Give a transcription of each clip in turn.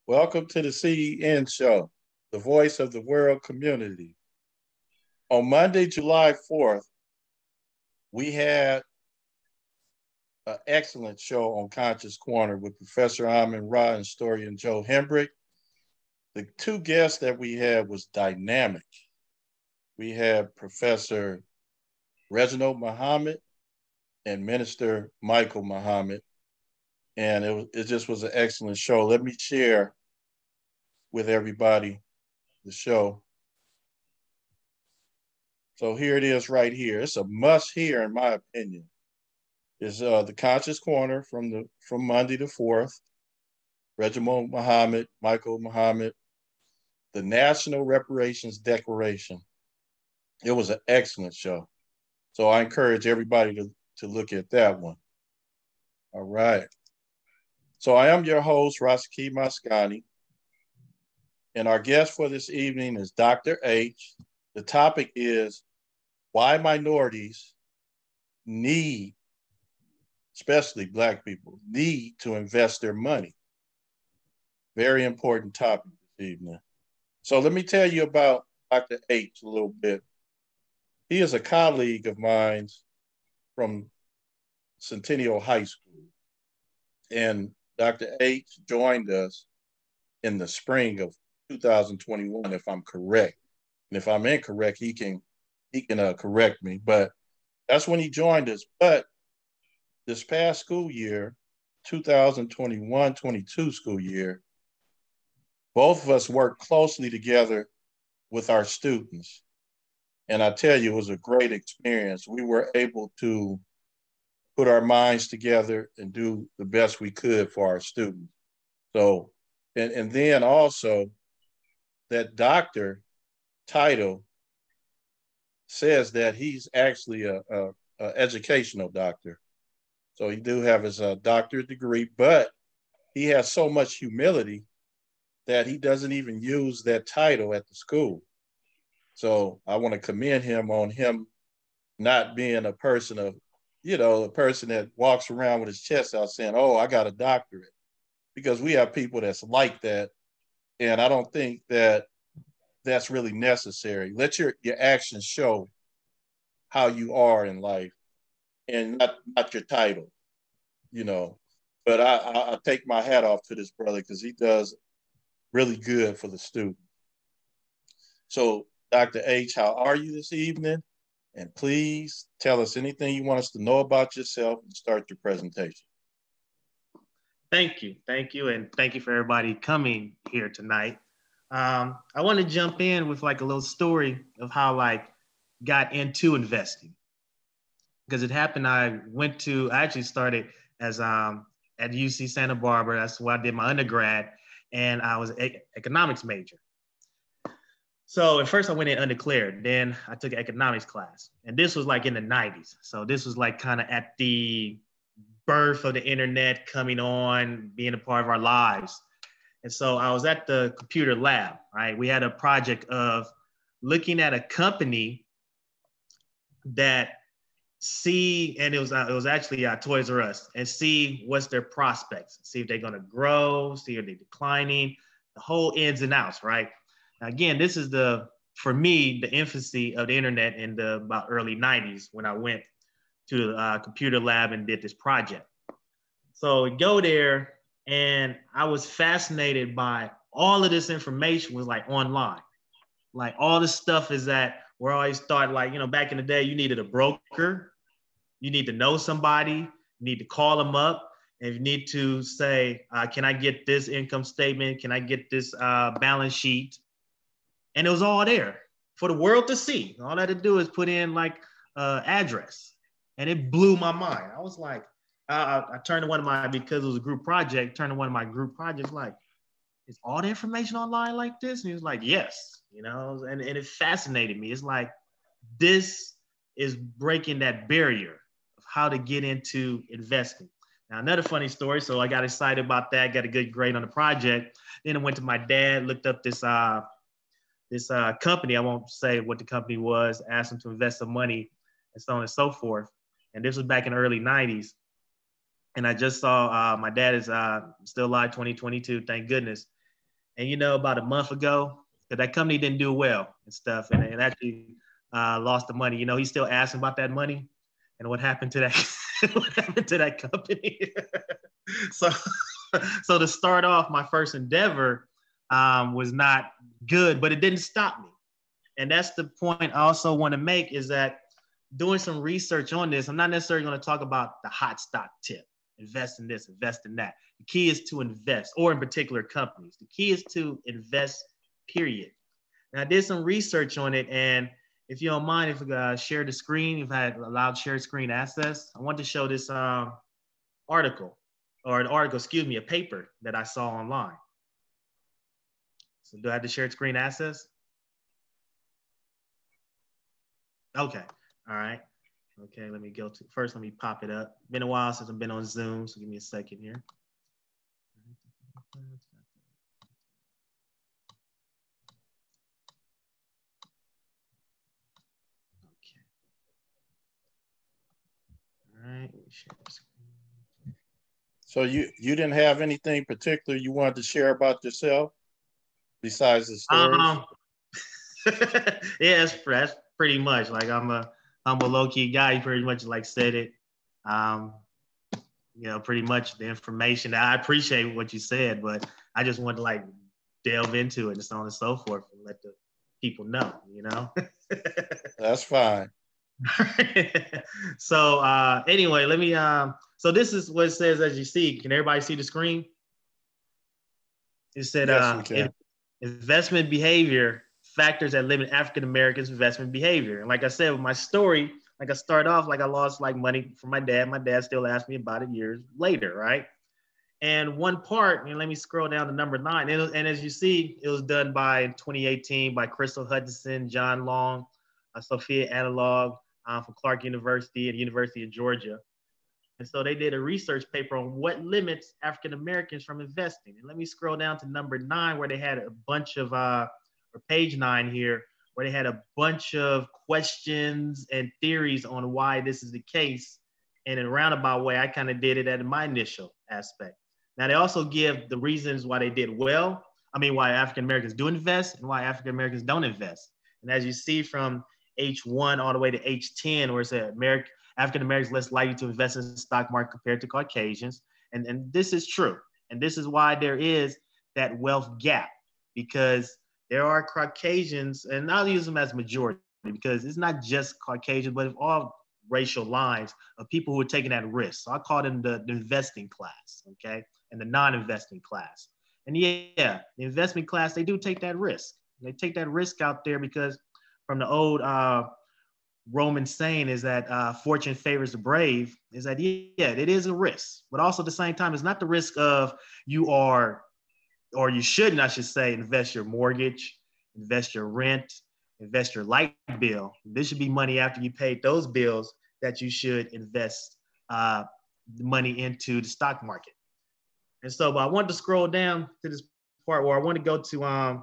Welcome to the CEN show, the voice of the world community. On Monday, July 4th, we had an excellent show on Conscious Corner with Professor Amin Ra and historian Joe Hembrick. The two guests that we had was dynamic. We had Professor Reginald Muhammad and Minister Michael Muhammad, and it just was an excellent show. Let me share with everybody the show. So here it is right here. It's a must hear in my opinion. It's the Conscious Corner from Monday the 4th. Reginald Muhammad, Michael Muhammad, the National Reparations Declaration. It was an excellent show. So I encourage everybody to look at that one. All right. So I am your host, Rasaki Maskani. And our guest for this evening is Dr. H. The topic is why minorities need, especially Black people, need to invest their money. Very important topic this evening. So let me tell you about Dr. H a little bit. He is a colleague of mine from Centennial High School. And Dr. H joined us in the spring of 2021, if I'm correct. And if I'm incorrect, he can correct me. But that's when he joined us. But this past school year, 2021-22 school year, both of us worked closely together with our students. And I tell you, it was a great experience. We were able to put our minds together and do the best we could for our students. So, and then also that doctor title says that he's actually a educational doctor. So he do have his doctorate degree, but he has so much humility that he doesn't even use that title at the school. So I want to commend him on him not being a person of, a person that walks around with his chest out saying, oh, I got a doctorate. Because we have people that's like that. And I don't think that that's really necessary. Let your actions show how you are in life and not your title, But I take my hat off to this brother because he does really good for the student. So, Dr. H, how are you this evening? And please tell us anything you want us to know about yourself and start your presentation. Thank you. And thank you for everybody coming here tonight. I want to jump in with like a little story of how I got into investing. Because it happened, I actually started as at UC Santa Barbara. That's where I did my undergrad, and I was an economics major. So at first I went in undeclared, then I took an economics class. And this was like in the 90s. So this was like kind of at the birth of the internet coming on, being a part of our lives. And so I was at the computer lab, right? We had a project of looking at a company that and it was actually Toys R Us, and see what's their prospects, see if they're going to grow, see if they're declining, the whole ins and outs, right? Now, again, this is for me, the infancy of the internet in the about early 90s when I went to the computer lab and did this project. So we go there, and I was fascinated by all of this information was like online. Like all this stuff is that where I always thought like, back in the day, you needed a broker, you need to know somebody, you need to call them up, and you need to say, can I get this income statement? Can I get this balance sheet? And it was all there for the world to see. All I had to do is put in like address, and it blew my mind. I was like, I turned to because it was a group project, turned to one of my group projects like, is all the information online like this? And he was like, yes, and it fascinated me. It's like, this is breaking that barrier of how to get into investing. Now, another funny story. So I got excited about that, got a good grade on the project. Then I went to my dad, looked up this company. I won't say what the company was, asked him to invest some money and so on and so forth. And this was back in the early 90s. And I just saw my dad is still alive, 2022, thank goodness. And about a month ago, that company didn't do well and stuff, and actually lost the money. He's still asking about that money and what happened to that what happened to that company. so so to start off, my first endeavor was not good, but it didn't stop me. And that's the point I also want to make, is that doing some research on this, I'm not necessarily going to talk about the hot stock tip, invest in this, invest in that. The key is to invest, or in particular companies. The key is to invest, period. And I did some research on it, and if you don't mind, if I share the screen, if I had allowed shared screen access, I want to show this article, a paper that I saw online. So do I have the shared screen access? Okay, all right. Okay, let me go to, first let me pop it up. Been a while since I've been on Zoom, so give me a second here. Okay. All right, let me share the screen. So you didn't have anything particular you wanted to share about yourself besides the stories? Yeah, that's pretty much, like, I'm a low-key guy. You pretty much like said it. Pretty much the information. I appreciate what you said, but I just want to like delve into it and so on and so forth and let the people know, That's fine. So anyway, let me so this is what it says. As you see, can everybody see the screen? It said yes, we can. Investment behavior factors that limit African Americans' investment behavior. And like I said, with my story, like I started off, like I lost like money from my dad. My dad still asked me about it years later, right? And one part, and let me scroll down to number 9. And as you see, it was done by 2018 by Crystal Hutchinson, John Long, Sophia Analog from Clark University and University of Georgia. And so they did a research paper on what limits African Americans from investing. And let me scroll down to number 9, where they had a bunch of, or page 9 here, where they had a bunch of questions and theories on why this is the case. And in a roundabout way, I kind of did it at my initial aspect. Now, they also give the reasons why they did well. Why African Americans do invest and why African Americans don't invest. And as you see from H1 all the way to H10, where it said African Americans less likely to invest in the stock market compared to Caucasians. And this is true. And this is why there is that wealth gap, because there are Caucasians, and I'll use them as majority because it's not just Caucasians, but all racial lines of people who are taking that risk. So I call them the investing class, okay, and the non-investing class. And yeah, the investment class, they do take that risk. They take that risk out there because from the old Roman saying is that fortune favors the brave, is that, yeah, it is a risk, but also at the same time, it's not the risk of you are, or you shouldn't, I should say, invest your mortgage, invest your rent, invest your light bill. This should be money after you paid those bills that you should invest the money into the stock market. And so, but I wanted to scroll down to this part where I want to go to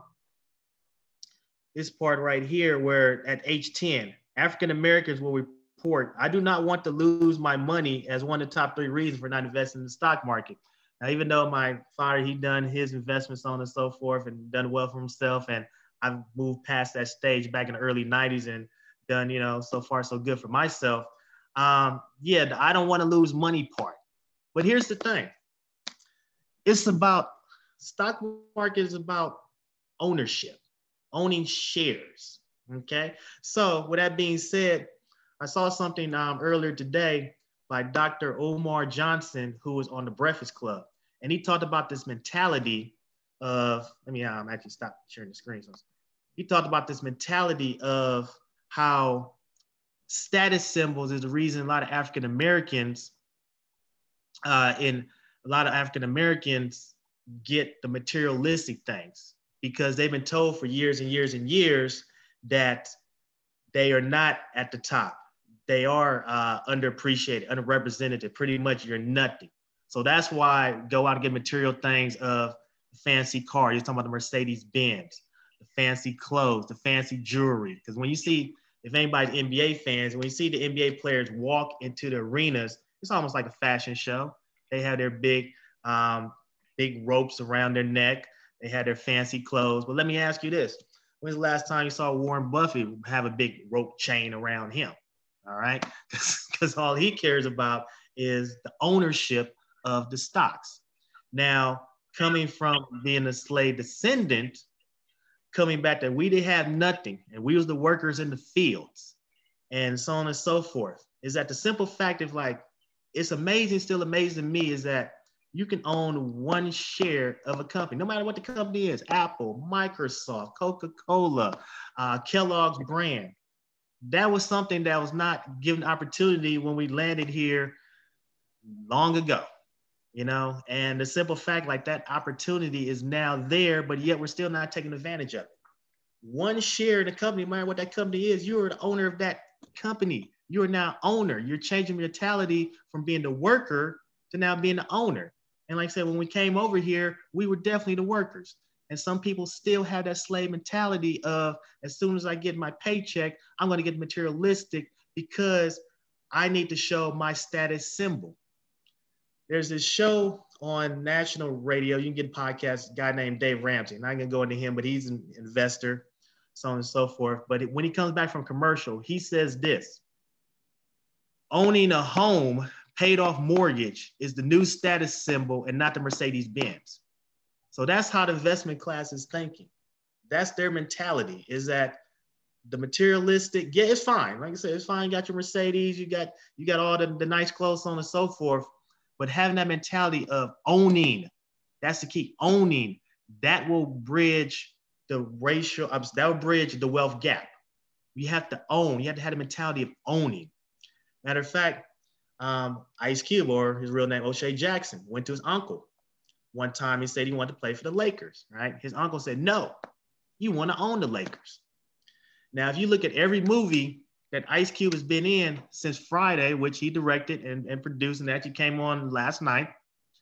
this part right here, where at H10, African Americans will report, I do not want to lose my money as one of the top 3 reasons for not investing in the stock market. Now, even though my father, he done his investments, so on and so forth, and done well for himself, and I've moved past that stage back in the early 90s and done, so far so good for myself. Yeah, I don't want to lose money part. But here's the thing. It's about, stock market is about ownership, owning shares, okay? So with that being said, I saw something earlier today by Dr. Omar Johnson, who was on the Breakfast Club. And he talked about this mentality of, let me actually stop sharing the screen. So he talked about this mentality of how status symbols is the reason a lot of African Americans get the materialistic things, because they've been told for years and years and years that they are not at the top. They are underappreciated, underrepresented. Pretty much you're nothing. So that's why go out and get material things of fancy car. You're talking about the Mercedes Benz, the fancy clothes, the fancy jewelry. Because when you see, if anybody's NBA fans, when you see the NBA players walk into the arenas, it's almost like a fashion show. They have their big ropes around their neck. They had their fancy clothes. But let me ask you this. When's the last time you saw Warren Buffett have a big rope chain around him? All right. Because all he cares about is the ownership of the stocks. Now, coming from being a slave descendant, coming back that we didn't have nothing and we was the workers in the fields and so on and so forth, is that the simple fact of like, it's amazing, still amazing to me is that you can own one share of a company, no matter what the company is, Apple, Microsoft, Coca-Cola, Kellogg's brand. That was something that was not given opportunity when we landed here long ago, you know? And the simple fact, like that opportunity is now there, but yet we're still not taking advantage of it. One share in the company, no matter what that company is, you're the owner of that company. You're now owner. You're changing mentality from being the worker to now being the owner. And like I said, when we came over here, we were definitely the workers. And some people still have that slave mentality of, as soon as I get my paycheck, I'm going to get materialistic because I need to show my status symbol. There's this show on national radio. You can get a podcast, a guy named Dave Ramsey. And I'm going to go into him, but he's an investor, so on and so forth. But when he comes back from commercial, he says this: owning a home paid off mortgage is the new status symbol and not the Mercedes Benz. So that's how the investment class is thinking. That's their mentality, is that the materialistic, yeah, it's fine. Like I said, it's fine. You got your Mercedes, you got all the nice clothes, so on and so forth. But having that mentality of owning, that's the key. Owning, that will bridge the racial, that will bridge the wealth gap. You have to own. You have to have the mentality of owning. Matter of fact, Ice Cube, or his real name, O'Shea Jackson, went to his uncle. One time he said he wanted to play for the Lakers, right? His uncle said, no, you want to own the Lakers. Now, if you look at every movie that Ice Cube has been in since Friday, which he directed and produced and actually came on last night,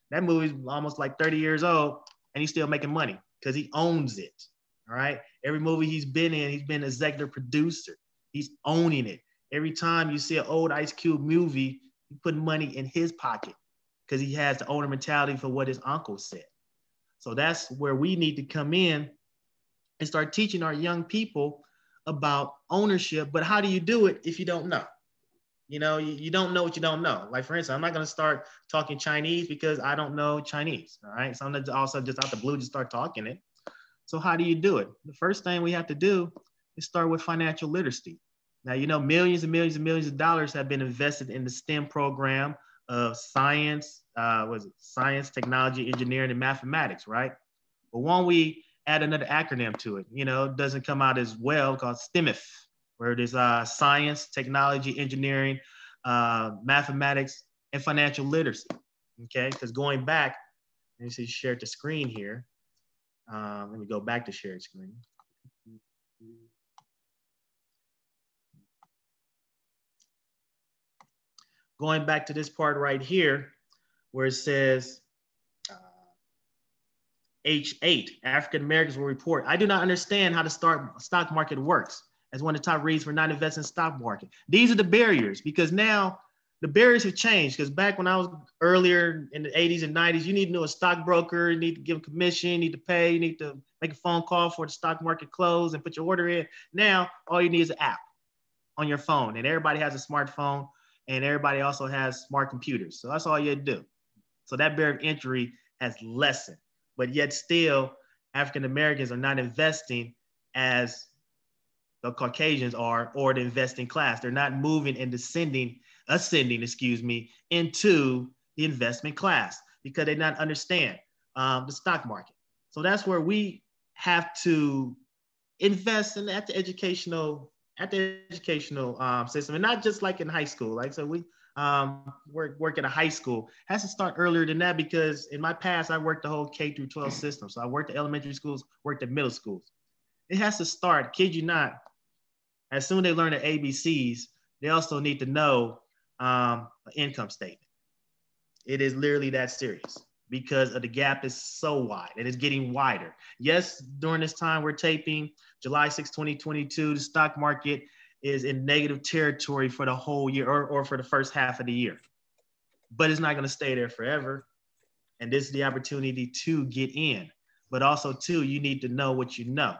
that movie's almost like 30 years old and he's still making money because he owns it, all right? Every movie he's been in, he's been executive producer. He's owning it. Every time you see an old Ice Cube movie, he put money in his pocket because he has the owner mentality for what his uncle said. So that's where we need to come in and start teaching our young people about ownership. But how do you do it if you don't know? You know, you don't know what you don't know. Like, for instance, I'm not going to start talking Chinese because I don't know Chinese, all right? So I'm not also just out the blue just start talking it. So how do you do it? The first thing we have to do is start with financial literacy. Now, you know, millions and millions and millions of dollars have been invested in the STEM program of science, science, technology, engineering, and mathematics, right? But won't we add another acronym to it? You know, it doesn't come out as well, called STEMIF, where it is science, technology, engineering, mathematics, and financial literacy, okay? Because going back, let me see, share the screen here. Let me go back to shared screen. Going back to this part right here, where it says H8, African Americans will report, I do not understand how the stock market works. As one of the top reasons for not investing in stock market. These are the barriers, because now the barriers have changed. Because back when I was earlier in the 80s and 90s, you need to know a stockbroker, you need to give a commission, you need to pay, you need to make a phone call for the stock market close and put your order in. Now, all you need is an app on your phone, and everybody has a smartphone, and everybody also has smart computers. So that's all you do. So that barrier of entry has lessened, but yet still African Americans are not investing as the Caucasians are, or the investing class. They're not moving and ascending, into the investment class because they not understand the stock market. So that's where we have to invest in at the educational system, and not just like in high school. Like, so we work at a high school has to start earlier than that, because in my past I worked the whole K through 12 system. So I worked at elementary schools, worked at middle schools. It has to start, kid you not, as soon as they learn the ABCs, they also need to know an income statement. It is literally that serious because of the gap is so wide and it's getting wider. Yes, during this time we're taping July 6, 2022, the stock market is in negative territory for the whole year, or for the first half of the year. But it's not going to stay there forever. And this is the opportunity to get in. but also too, you need to know what you know.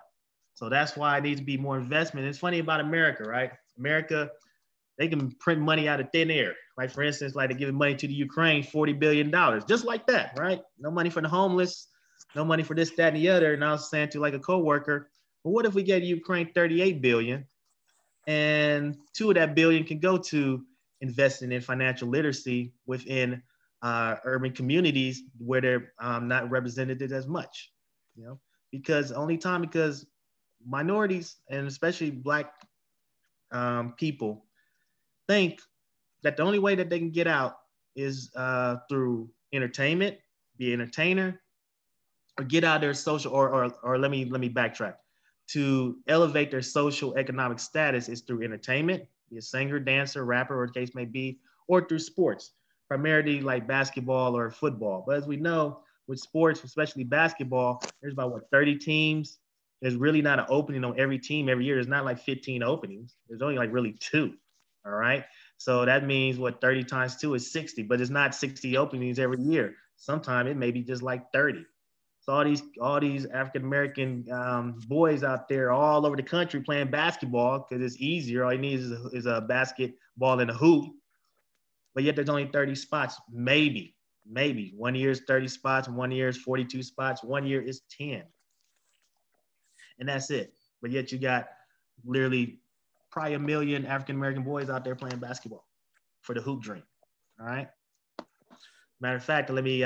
So that's why it needs to be more investment. It's funny about America, right? America, they can print money out of thin air. Like for instance, like they're giving money to the Ukraine, $40 billion, just like that, right? No money for the homeless, no money for this, that, and the other. And I was saying to like a coworker, well, what if we gave Ukraine 38 billion and 2 of that billion can go to investing in financial literacy within urban communities where they're not represented as much, you know, because minorities and especially Black people think that the only way that they can get out is through entertainment, be an entertainer, or get out their social, or let me backtrack. To elevate their social economic status is through entertainment, be a singer, dancer, rapper, or the case may be, or through sports, primarily like basketball or football. But as we know, with sports, especially basketball, there's about 30 teams. There's really not an opening on every team every year. There's not like 15 openings. There's only like really 2. All right. So that means 30 times 2 is 60, but it's not 60 openings every year. Sometimes it may be just like 30. So all these African American boys out there all over the country playing basketball because it's easier. All you need is a basketball and a hoop. But yet there's only 30 spots, maybe. 1 year is 30 spots, 1 year is 42 spots, 1 year is 10. And that's it. But yet you got literally probably 1 million African American boys out there playing basketball for the hoop dream. All right. Matter of fact, let me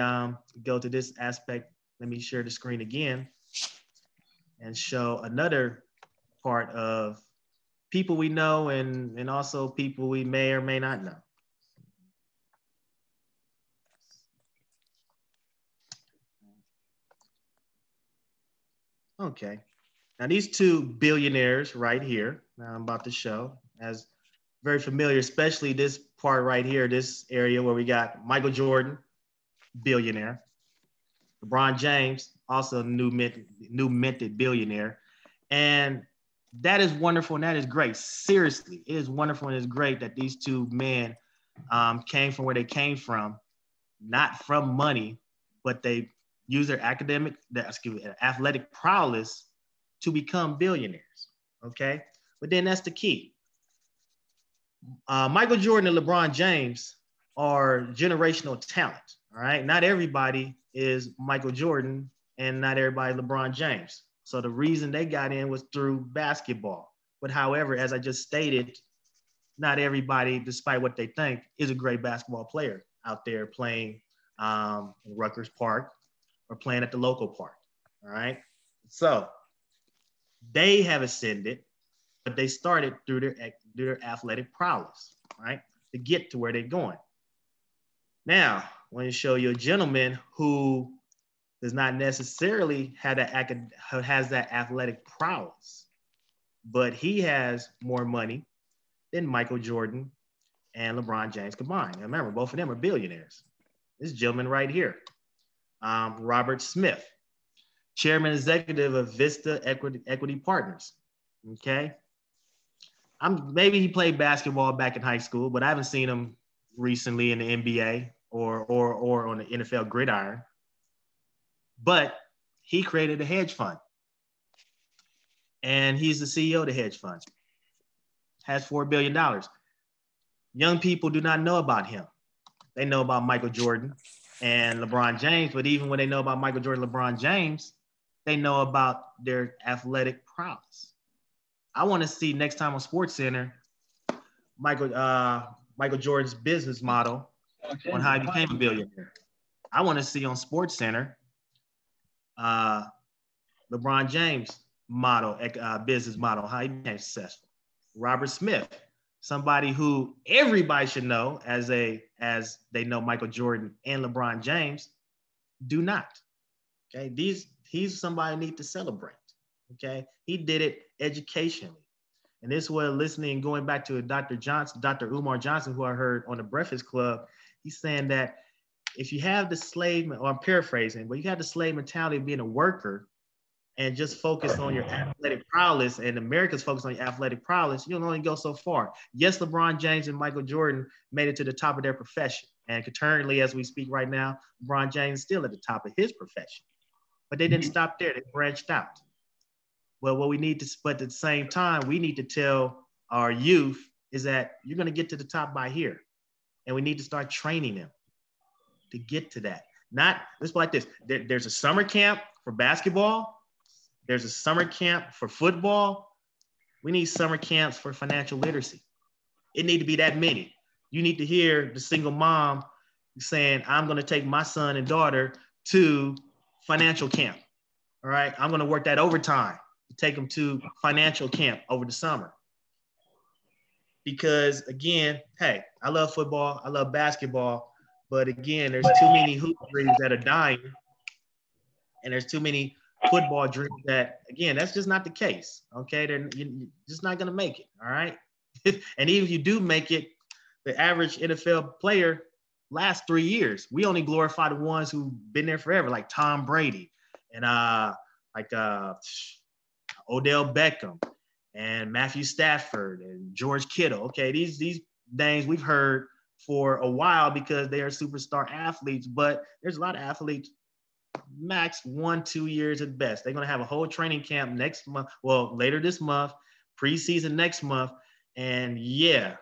go to this aspect. Let me share the screen again and show another part of people we know and also people we may or may not know. Okay. Now these 2 billionaires right here, now I'm about to show, as very familiar, especially this part right here, this area where we got Michael Jordan, billionaire. LeBron James, also new minted billionaire. And that is wonderful and that is great. Seriously, it is wonderful and it's great that these 2 men came from where they came from, not from money, but they use their athletic prowess to become billionaires, okay? But then that's the key. Michael Jordan and LeBron James are generational talent, all right? Not everybody is Michael Jordan and not everybody LeBron James. So the reason they got in was through basketball. But however, as I just stated, not everybody, despite what they think, is a great basketball player out there playing in Rutgers Park or playing at the local park, all right? So they have ascended, but they started through their athletic prowess, right? To get to where they're going. Now, I want to show you a gentleman who does not necessarily have that athletic prowess, but he has more money than Michael Jordan and LeBron James combined. Now remember, both of them are billionaires. This gentleman right here, Robert Smith, chairman executive of Vista Equity Partners. Okay, maybe he played basketball back in high school, but I haven't seen him recently in the NBA or on the NFL gridiron. But he created a hedge fund, and he's the CEO of the hedge fund. Has $4 billion. Young people do not know about him. They know about Michael Jordan and LeBron James, but even when they know about Michael Jordan, LeBron James, they know about their athletic prowess. I want to see next time on SportsCenter, Michael Jordan's business model on how he became a billionaire. I want to see on SportsCenter LeBron James model, business model, how he became successful. Robert Smith, somebody who everybody should know as they know Michael Jordan and LeBron James, do not. Okay, he's somebody who need to celebrate. Okay, he did it educationally. And this was listening, going back to Dr. Umar Johnson, who I heard on the Breakfast Club. He's saying that if you have the slave, or I'm paraphrasing, but you have the slave mentality of being a worker and just focus on your athletic prowess, and America's focused on your athletic prowess, you'll only go so far. Yes, LeBron James and Michael Jordan made it to the top of their profession. And currently, as we speak right now, LeBron James is still at the top of his profession. But they didn't stop there. They branched out. Well, what we need to, but at the same time, we need to tell our youth is that you're going to get to the top by here. And we need to start training them to get to that. Not, let's put it like this. There's a summer camp for basketball. There's a summer camp for football. We need summer camps for financial literacy. It need to be that many. You need to hear the single mom saying, I'm going to take my son and daughter to financial camp. All right. I'm going to work that overtime to take them to financial camp over the summer. Because again, hey, I love football. I love basketball. But again, there's too many hoop dreams that are dying. And there's too many football dreams that, again, that's just not the case. Okay. You're just not going to make it. All right. And even if you do make it, the average NFL player lasts 3 years. We only glorify the ones who've been there forever, like Tom Brady and Odell Beckham and Matthew Stafford and George Kittle. Okay, these names we've heard for a while because they are superstar athletes, but there's a lot of athletes, max 1-2 years at best. They're going to have a whole training camp next month, well, later this month, preseason next month. And yeah,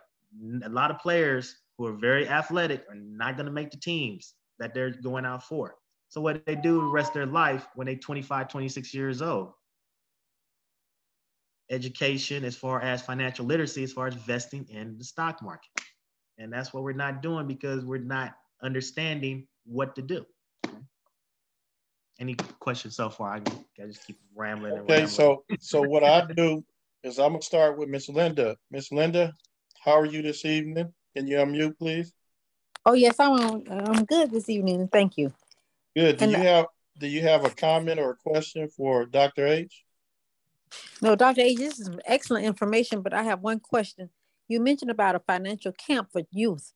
a lot of players who are very athletic are not going to make the teams that they're going out for. So what they do the rest of their life when they're 25, 26 years old? Education as far as financial literacy, as far as investing in the stock market. And that's what we're not doing because we're not understanding what to do. Okay. Any questions so far? I just keep rambling. Okay, so what I do is I'm gonna start with Miss Linda. Miss Linda, how are you this evening? Can you unmute, please? Oh yes, I'm good this evening. Thank you. Good. Do you have a comment or a question for Dr. H? No, Dr. A, this is excellent information, but I have one question. You mentioned about a financial camp for youth,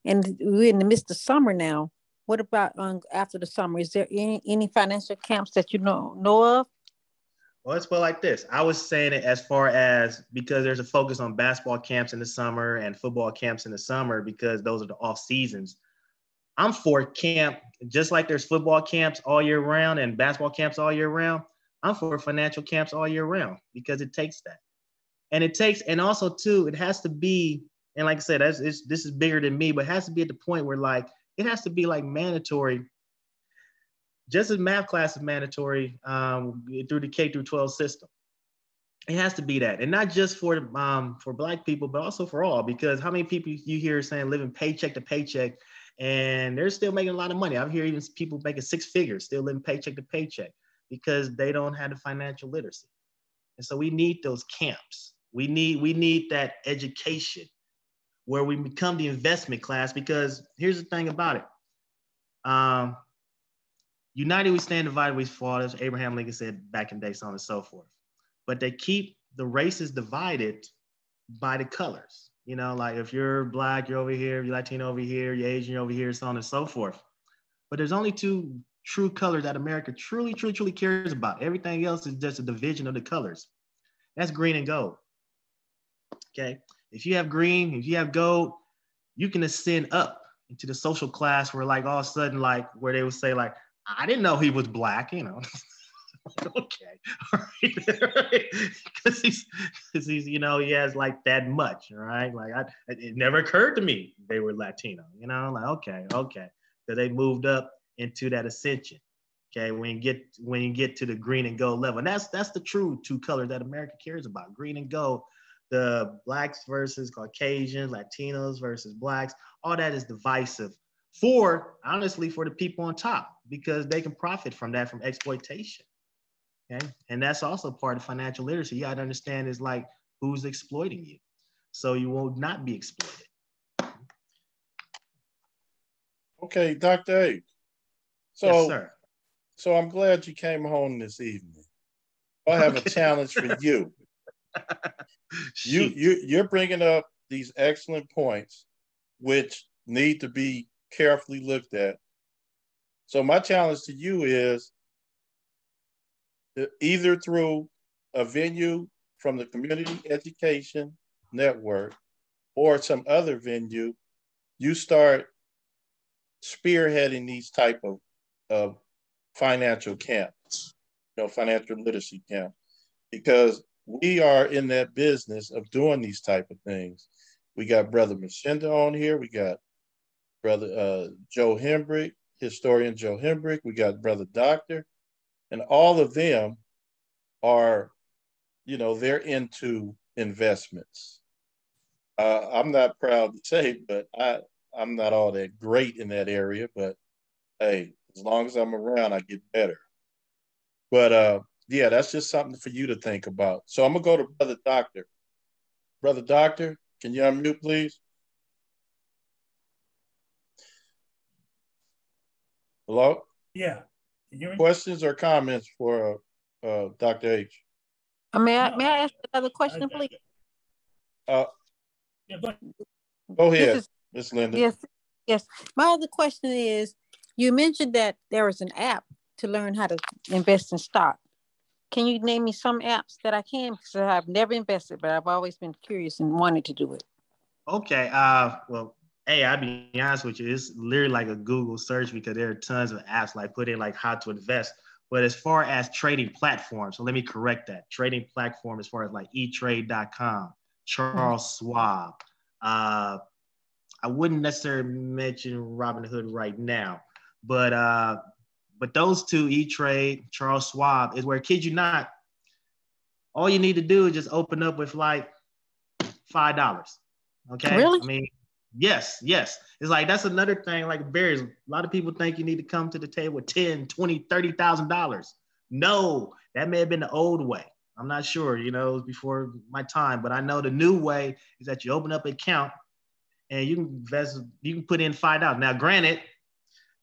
and we're in the midst of summer now. What about after the summer? Is there any financial camps that you know of? Well, let's put it like this. I was saying it as far as because there's a focus on basketball camps in the summer and football camps in the summer because those are the off seasons. I'm for camp, just like there's football camps all year round and basketball camps all year round. I'm for financial camps all year round because it takes that. And also too, it has to be, and like I said, this is bigger than me, but it has to be at the point where like, it has to be like mandatory, just as math class is mandatory through the K through 12 system. It has to be that, and not just for Black people, but also for all. Because how many people you hear saying living paycheck to paycheck, and they're still making a lot of money? I hear even people making 6 figures, still living paycheck to paycheck because they don't have the financial literacy. And so we need those camps. We need that education where we become the investment class. Because here's the thing about it. United we stand, divided we fall, as Abraham Lincoln said back in the day, so on and so forth. But they keep the races divided by the colors. You know, like if you're Black, you're over here, you're Latino over here, you're Asian, you're over here, so on and so forth. But there's only 2 true colors that America truly cares about. Everything else is just a division of the colors. That's green and gold. Okay. If you have green, if you have gold, you can ascend up into the social class where like all of a sudden, like where they would say like, I didn't know he was Black, you know. Okay. All right. Because he's, you know, he has like that much, right? Like it never occurred to me they were Latino, you know, like, okay. So they moved up into that ascension. Okay, when you get to the green and gold level, and that's the true 2 colors that America cares about: green and gold. The Blacks versus Caucasians, Latinos versus Blacks, all that is divisive honestly for the people on top because they can profit from that, from exploitation. Okay, and that's also part of financial literacy. You got to understand is like who's exploiting you, so you will not be exploited. Okay, Dr. H. Yes, sir. So I'm glad you came home this evening. I have a challenge for you. You're bringing up these excellent points, which need to be carefully looked at. So my challenge to you is either through a venue from the Community Education Network or some other venue, you start spearheading these type of financial camps. financial literacy camp, because we are in that business of doing these type of things. We got Brother Machinda on here. We got Brother Joe Hembrick, historian Joe Hembrick. We got Brother Doctor, and all of them are, they're into investments. I'm not proud to say, but I'm not all that great in that area. But hey, as long as I'm around, I get better. But yeah, that's just something for you to think about. So I'm gonna go to Brother Doctor. Brother Doctor, can you unmute, please? Hello? Yeah. Can you hear me? Questions or comments for Dr. H? May I ask another question, please? Yeah, go ahead, Miss Linda. Yes. My other question is, you mentioned that there is an app to learn how to invest in stock. Can you name me some apps that I can? Because I've never invested, but I've always been curious and wanted to do it. Okay. Well, hey, I'll be honest with you. It's literally like a Google search because there are tons of apps like put in like how to invest. But as far as trading platforms, so let me correct that. Trading platform as far as like eTrade.com, Charles Schwab. I wouldn't necessarily mention Robinhood right now, but those two, E-Trade, Charles Schwab, is where, kid you not, all you need to do is just open up with like $5. Okay. Really? I mean, yes. It's like, that's another thing, like barriers. A lot of people think you need to come to the table with $10, $20, $30,000. No, that may have been the old way. I'm not sure, it was before my time, but I know the new way is that you open up an account and you can invest, you can put in $5. Now, granted,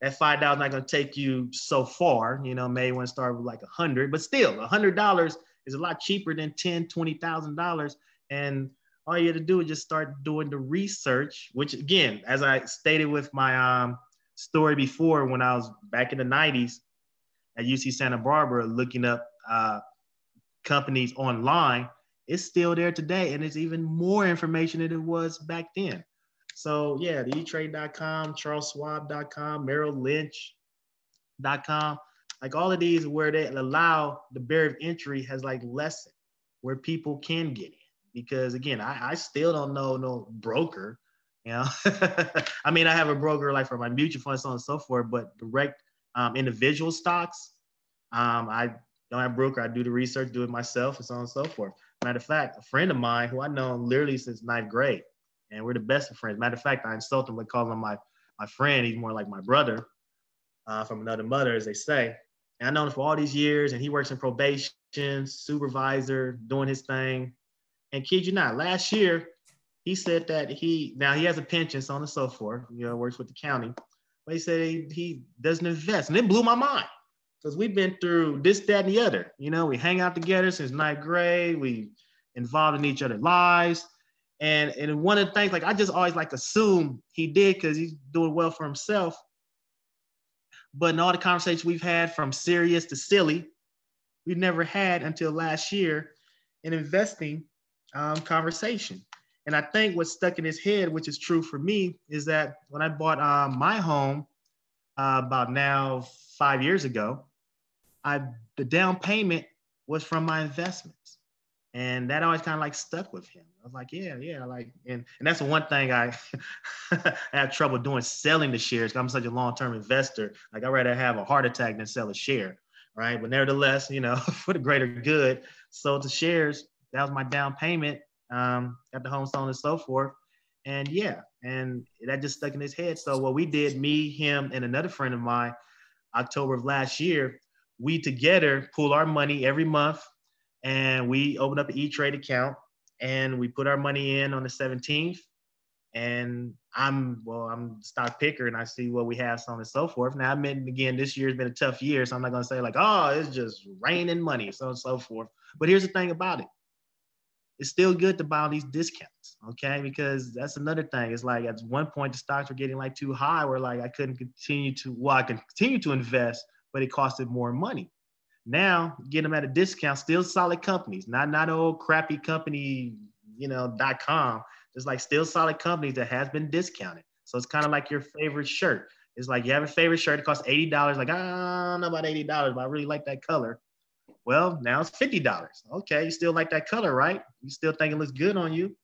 that $5 not going to take you so far, maybe want to start with like 100, but still $100 is a lot cheaper than $10,000, $20,000. And all you have to do is just start doing the research, which again, as I stated with my story before, when I was back in the 90s at UC Santa Barbara, looking up companies online, it's still there today. And it's even more information than it was back then. So yeah, the eTrade.com, CharlesSchwab.com, Merrill Lynch.com, like all of these where they allow the barrier of entry has like lessened, where people can get in. Because again, I still don't know no broker, I mean, I have a broker like for my mutual funds, so on and so forth, but direct individual stocks, I don't have a broker. I do the research, do it myself, and so on and so forth. Matter of fact, a friend of mine who I know literally since ninth grade, and we're the best of friends. Matter of fact, I insult him by calling him my friend. He's more like my brother from another mother, as they say. And I know him for all these years, and he works in probation, supervisor, doing his thing. And kid you not, last year, he said that he has a pension, so on and so forth, works with the county. But he said he doesn't invest. And it blew my mind because we've been through this, that, and the other. We hang out together since ninth grade. We involved in each other's lives. And one of the things, like I just always like assume he did because he's doing well for himself. But in all the conversations we've had from serious to silly, we've never had until last year an investing conversation. And I think what's stuck in his head, which is true for me, is that when I bought my home about now 5 years ago, the down payment was from my investments. And that always kind of like stuck with him. I was like, yeah, like, and that's the one thing I have trouble doing, selling the shares. I'm such a long-term investor. Like I'd rather have a heart attack than sell a share, right? But nevertheless, for the greater good, sold the shares. That was my down payment. Got the home, so on and so forth. And yeah, and that just stuck in his head. So what we did, me, him, and another friend of mine, October of last year, we together pool our money every month. And we opened up an E-Trade account and we put our money in on the 17th. And I'm a stock picker and I see what we have, so on and so forth. Now, I mean, again, this year has been a tough year. So I'm not going to say like, oh, it's just raining money, so on and so forth. But here's the thing about it. It's still good to buy all these discounts, okay? Because that's another thing. It's like at one point, the stocks were getting like too high where like I could continue to invest, but it costed more money. Now, get them at a discount, still solid companies, not old crappy company, .com. It's like still solid companies that has been discounted. So it's kind of like your favorite shirt. It's like you have a favorite shirt, it costs $80. Like, I don't know about $80, but I really like that color. Well, now it's $50. Okay, you still like that color, right? You still think it looks good on you.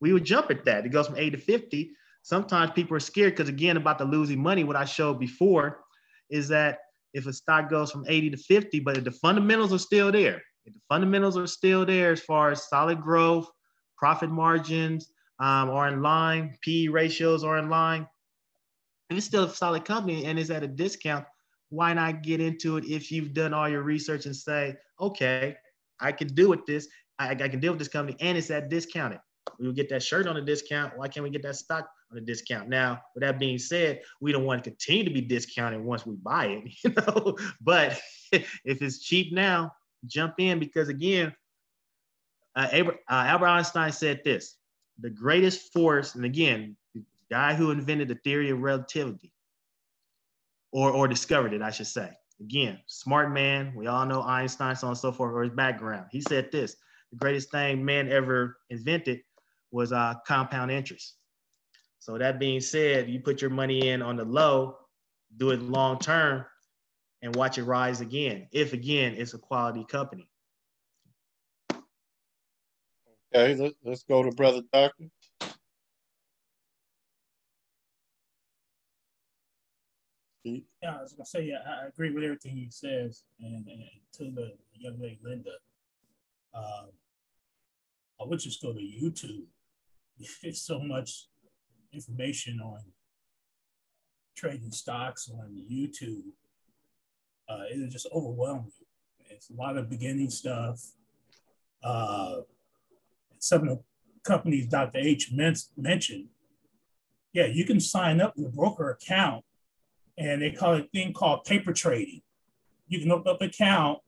We would jump at that. It goes from 80 to 50. Sometimes people are scared because, again, about the losing money, what I showed before is that if a stock goes from 80 to 50, but if the fundamentals are still there, if the fundamentals are still there as far as solid growth, profit margins are in line, PE ratios are in line, and it's still a solid company and it's at a discount, why not get into it if you've done all your research and say, okay, I can do with this. I can deal with this company and it's at discounted. We will get that shirt on a discount. Why can't we get that stock on a discount? Now, with that being said, we don't want to continue to be discounted once we buy it, you know. But if it's cheap now, jump in because again, Albert Einstein said this: the greatest force, and again, the guy who invented the theory of relativity, or discovered it, I should say. Again, smart man. We all know Einstein, so on and so forth, or his background. He said this: the greatest thing man ever invented was compound interest. So that being said, you put your money in on the low, do it long term, and watch it rise again. If again, it's a quality company. Okay, let's go to Brother Doctor. Yeah, I was gonna say, I agree with everything he says, and to the young lady Linda, I would just go to YouTube. There's so much information on trading stocks on YouTube. It'll just overwhelm you. It's a lot of beginning stuff. Some of the companies Dr. H mentioned, yeah, you can sign up with a broker account, and they call it a thing called paper trading. You can open up an account,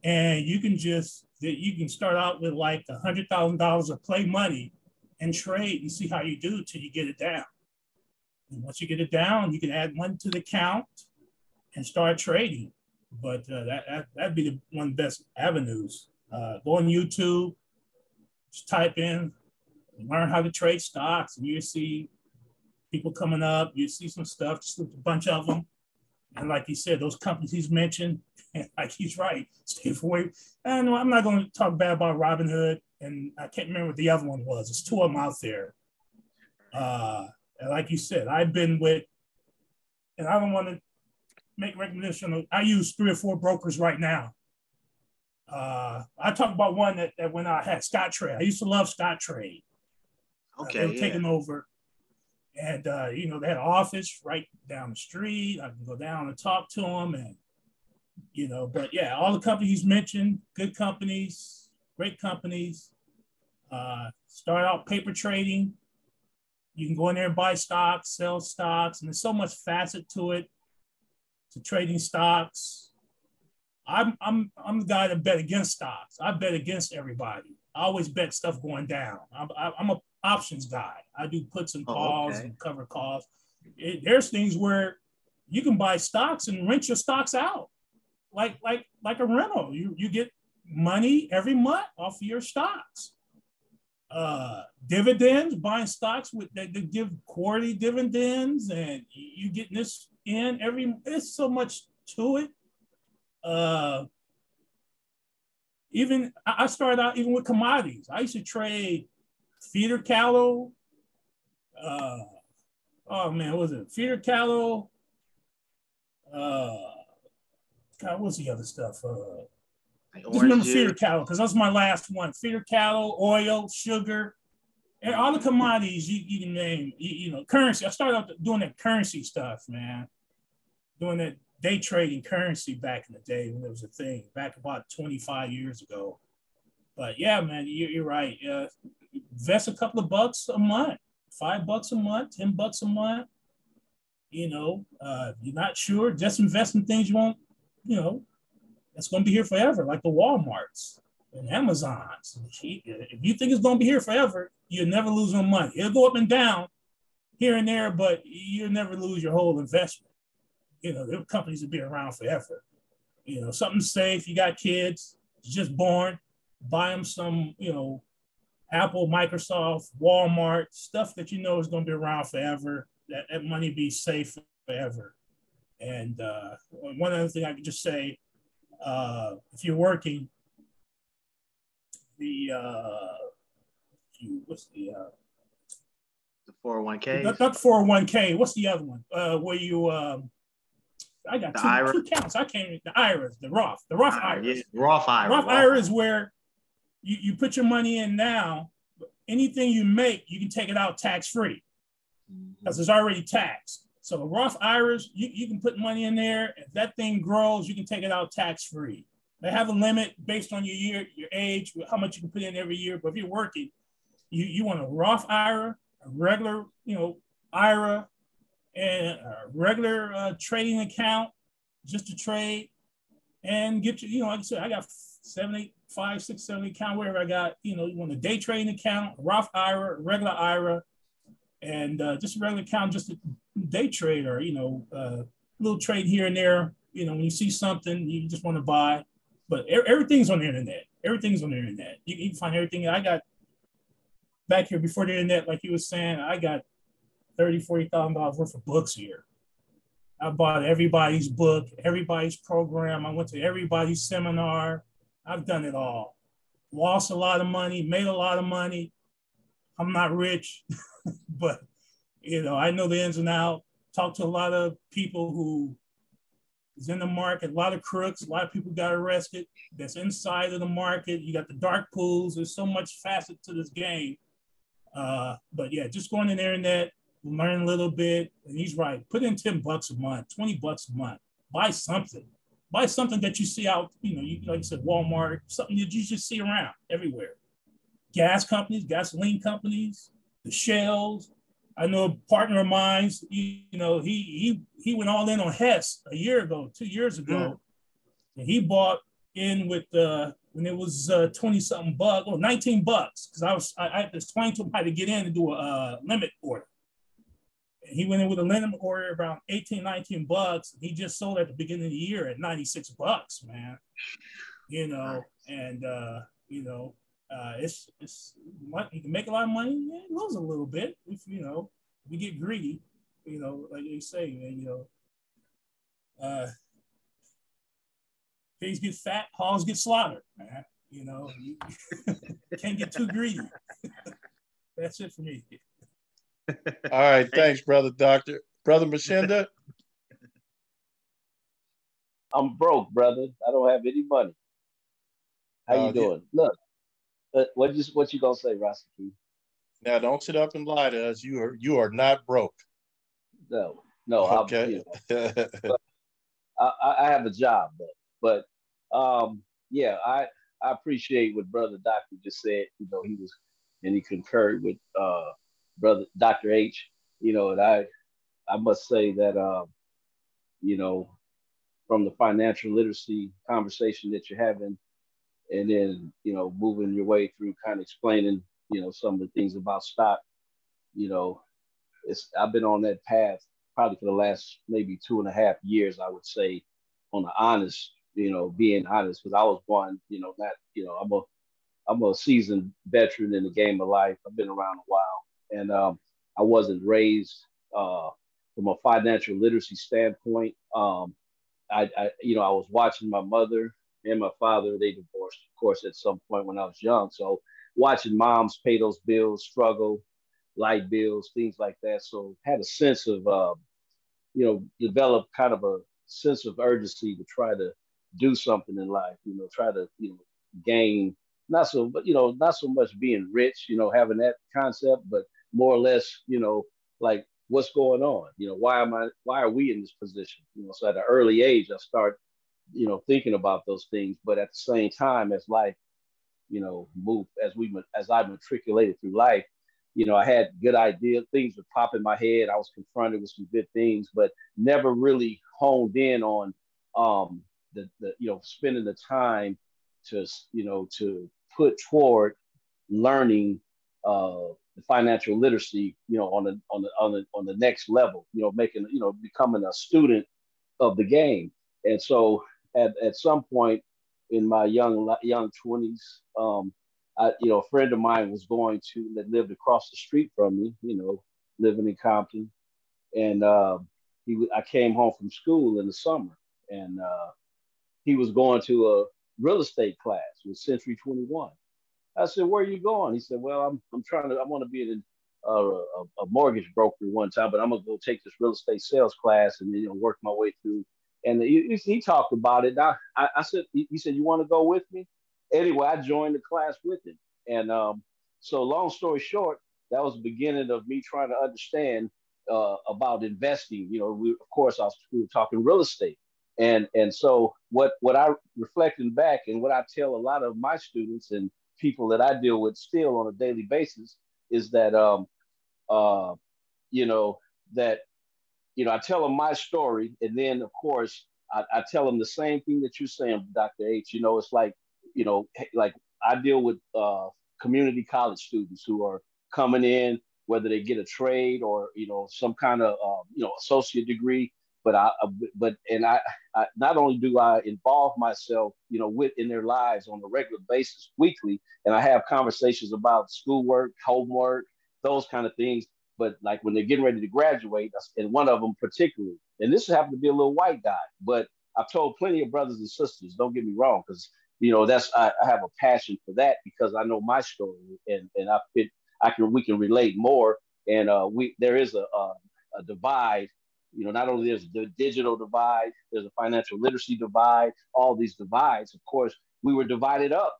and you can start out with like $100,000 of play money and trade and see how you do till you get it down. And once you get it down, you can add money to the account and start trading. But that'd be one of the best avenues. Go on YouTube, just type in, learn how to trade stocks, and you see people coming up. You see some stuff, just a bunch of them. And like he said, those companies he's mentioned, like he's right, stay away. And I'm not going to talk bad about Robinhood, and I can't remember what the other one was. There's two of them out there. And like you said, I've been with, and I don't want to make recommendation. I use 3 or 4 brokers right now. I talked about one that when I had Scottrade. I used to love Scottrade. Okay, they were taking over. And, they had an office right down the street. I can go down and talk to them. And, but yeah, all the companies mentioned, good companies, great companies. Start out paper trading. You can go in there and buy stocks, sell stocks, and there's so much facet to it, to trading stocks. I'm the guy that bet against stocks. I bet against everybody. I always bet stuff going down. I'm a options guy. I do puts and calls and cover calls. There's things where you can buy stocks and rent your stocks out, like a rental. You get money every month off of your stocks. Dividends, buying stocks they give quarterly dividends, and you get this in there's so much to it. Even I started out even with commodities. I used to trade feeder cattle. What was it? Feeder cattle. What's the other stuff? Just remember feeder cattle, because that's my last one. Feeder cattle, oil, sugar, and all the commodities you can name. Currency. I started out doing that currency stuff, man. Doing that day trading currency back in the day when it was a thing, back about 25 years ago. But yeah, man, you're right. Invest a couple of bucks a month, $5 a month, $10 a month. You're not sure, just invest in things you won't, it's going to be here forever, like the Walmarts and Amazons. If you think it's going to be here forever, you'll never lose no money. It'll go up and down here and there, but you'll never lose your whole investment. There are companies that be around forever. Something safe. You got kids, just born, buy them some, Apple, Microsoft, Walmart, stuff that is going to be around forever. That money be safe forever. And one other thing I could just say, If you're working, the what's the 401k? not 401k. What's the other one? Where you I got two counts. I can't. The IRAs, the Roth IRAs. Yeah, Roth IRA. Roth IRA is where you put your money in now. Anything you make, you can take it out tax free because it's already taxed. So the Roth IRAs, you can put money in there. If that thing grows, you can take it out tax free. They have a limit based on your year, your age, how much you can put in every year. But if you're working, you want a Roth IRA, a regular, IRA, and a regular trading account just to trade and get your, like I said, I got 5, 6, 7 account, whatever I got, you want a day trading account, a Roth IRA, a regular IRA, and just a regular account, just a day trade or, little trade here and there. When you see something, you just want to buy. But everything's on the internet. Everything's on the internet. You can find everything. I got back here before the internet, like you were saying, I got $30,000, $40,000 worth of books here. I bought everybody's book, everybody's program. I went to everybody's seminar. I've done it all. Lost a lot of money, made a lot of money. I'm not rich, but I know the ins and outs. Talked to a lot of people who is in the market, a lot of crooks, a lot of people got arrested. That's inside of the market. You got the dark pools. There's so much facet to this game. But yeah, just go on the internet, learn a little bit. And he's right. Put in $10 a month, $20 a month. Buy something. Buy something that you see out, like you said, Walmart, something that you just see around everywhere. Gas companies, gasoline companies, the Shells. I know a partner of mine, he went all in on Hess a year ago, 2 years ago. And he bought in with when it was 20-something bucks, or $19, because I had to explain to him how to get in and do a limit order. And he went in with a limit order around 18, $19. He just sold at the beginning of the year at $96, man. It's you can make a lot of money, and lose a little bit if we get greedy, like they say, pigs get fat, hogs get slaughtered, man. You can't get too greedy. That's it for me. All right, thanks, brother doctor. Brother Machinda? I'm broke, brother. I don't have any money. How you doing? Look, what you gonna say, Rasta? Now, don't sit up and lie to us. You are not broke. No. Okay. I have a job, but yeah, I appreciate what Brother Doctor just said. He concurred with Brother Dr. H. And I must say that from the financial literacy conversation that you're having, and then moving your way through kind of explaining some of the things about stock, I've been on that path probably for the last maybe 2.5 years, I would say, on the honest, being honest, because I was one, I'm a seasoned veteran in the game of life. I've been around a while, and I wasn't raised from a financial literacy standpoint. I was watching my mother and my father. They divorced, of course, at some point when I was young. So watching moms pay those bills, struggle, light bills, things like that. So had a sense of, develop kind of a sense of urgency to try to do something in life, try to, gain not so much being rich, having that concept, but more or less, like what's going on? Why are we in this position? So at an early age, I start, thinking about those things. But at the same time, as life, moved, as I matriculated through life, I had good ideas, things would pop in my head. I was confronted with some good things, but never really honed in on the spending the time to put toward learning the financial literacy, on the next level, becoming a student of the game. And so at some point in my young 20s, a friend of mine that lived across the street from me, living in Compton, and I came home from school in the summer, and he was going to a real estate class with Century 21. I said, "Where are you going?" He said, "Well, I'm trying to. I want to be a mortgage broker one time, but I'm gonna go take this real estate sales class and work my way through." And he talked about it. I said, he said, "You want to go with me?" Anyway, I joined the class with him, and so long story short, that was the beginning of me trying to understand about investing. Of course, we were talking real estate, and so what I reflecting back and what I tell a lot of my students and people that I deal with still on a daily basis is that uh, you know that I tell them my story, and then of course I tell them the same thing that you're saying, Dr. H. It's like I deal with community college students who are coming in, whether they get a trade or some kind of associate degree. But I not only do I involve myself, with in their lives on a regular basis, weekly, and I have conversations about schoolwork, homework, those kind of things. But like when they're getting ready to graduate, and one of them particularly, and this happened to be a little white guy, but I've told plenty of brothers and sisters, don't get me wrong, because that's I have a passion for that because I know my story, and we can relate more, and there is a divide. Not only there's the digital divide, there's a financial literacy divide, all these divides. Of course, we were divided up,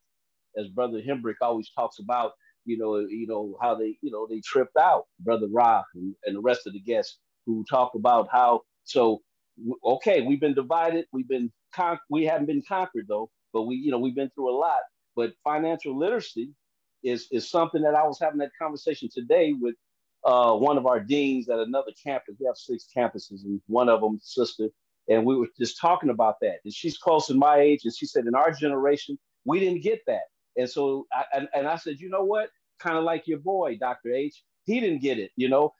as Brother Hembrick always talks about. How they tripped out, Brother Ra and the rest of the guests who talk about how. So, okay, we've been divided. We haven't been conquered though, but we've been through a lot. But financial literacy is something that I was having that conversation today with one of our deans at another campus. We have 6 campuses, and one of them, sister, and we were just talking about that. And she's close in my age, and she said, in our generation, we didn't get that. And so, I said, you know what? Kind of like your boy, Dr. H. He didn't get it,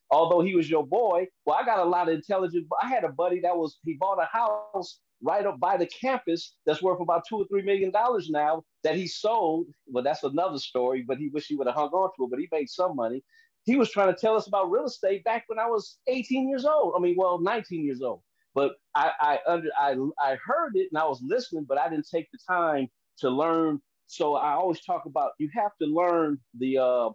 although he was your boy. Well, I got a lot of intelligence. I had a buddy he bought a house right up by the campus that's worth about $2 or $3 million now that he sold. Well, that's another story, but he wished he would have hung on to it, but he made some money. He was trying to tell us about real estate back when I was 18 years old. 19 years old. But I heard it and I was listening, but I didn't take the time to learn. So I always talk about you have to learn the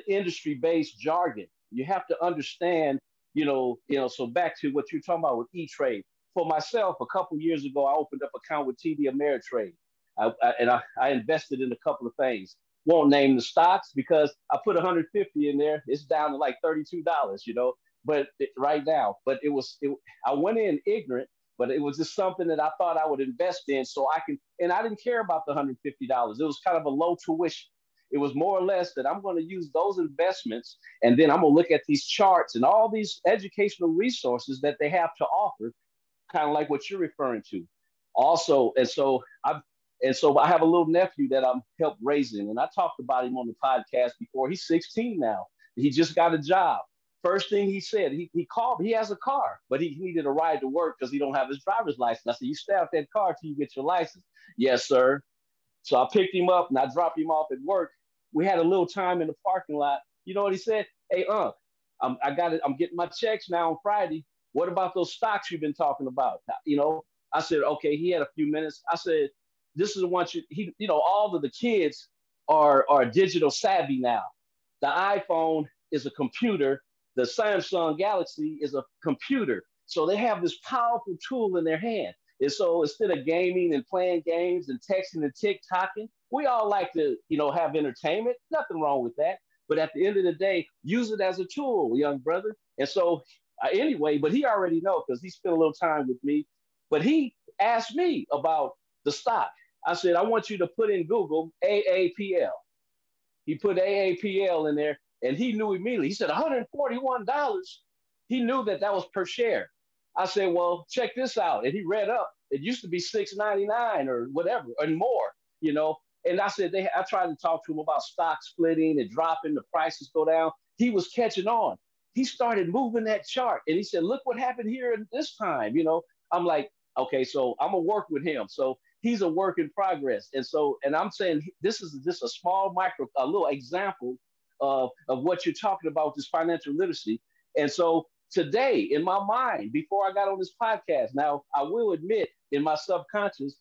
industry-based jargon. You have to understand, So back to what you're talking about with E-Trade. For myself, a couple years ago, I opened up an account with TD Ameritrade, and I invested in a couple of things. Won't name the stocks because I put 150 in there. It's down to like $32, But right now, I went in ignorant, but it was just something that I thought I would invest in so I can, and I didn't care about the $150. It was kind of a low tuition. It was more or less that I'm going to use those investments, and then I'm going to look at these charts and all these educational resources that they have to offer, kind of like what you're referring to. Also, and so I have a little nephew that I'm helped raising, and I talked about him on the podcast before. He's 16 now. He just got a job. First thing he said, he called. He has a car, but he needed a ride to work because he don't have his driver's license. I said, "You stay out that car till you get your license." "Yes, sir." So I picked him up and I dropped him off at work. We had a little time in the parking lot. You know what he said? "Hey, I got it. I'm getting my checks now on Friday. What about those stocks you've been talking about?" I said, "Okay." He had a few minutes. I said, "This is what all of the kids are digital savvy now. The iPhone is a computer. The Samsung Galaxy is a computer. So they have this powerful tool in their hand. And so instead of gaming and playing games and texting and TikToking, we all like to, have entertainment. Nothing wrong with that. But at the end of the day, use it as a tool, young brother." And so anyway, but he already knows because he spent a little time with me. But he asked me about the stock. I said, "I want you to put in Google AAPL." He put AAPL in there, and he knew immediately. He said, $141. He knew that was per share. I said, "Well, check this out." And he read up. It used to be $6.99 or whatever, and more. And I said, I tried to talk to him about stock splitting and dropping, the prices go down. He was catching on. He started moving that chart, and he said, "Look what happened here at this time." I'm like, okay, so I'm gonna work with him. So he's a work in progress. And I'm saying this is just a little example of what you're talking about, this financial literacy. And so today, in my mind, before I got on this podcast, now I will admit in my subconscious,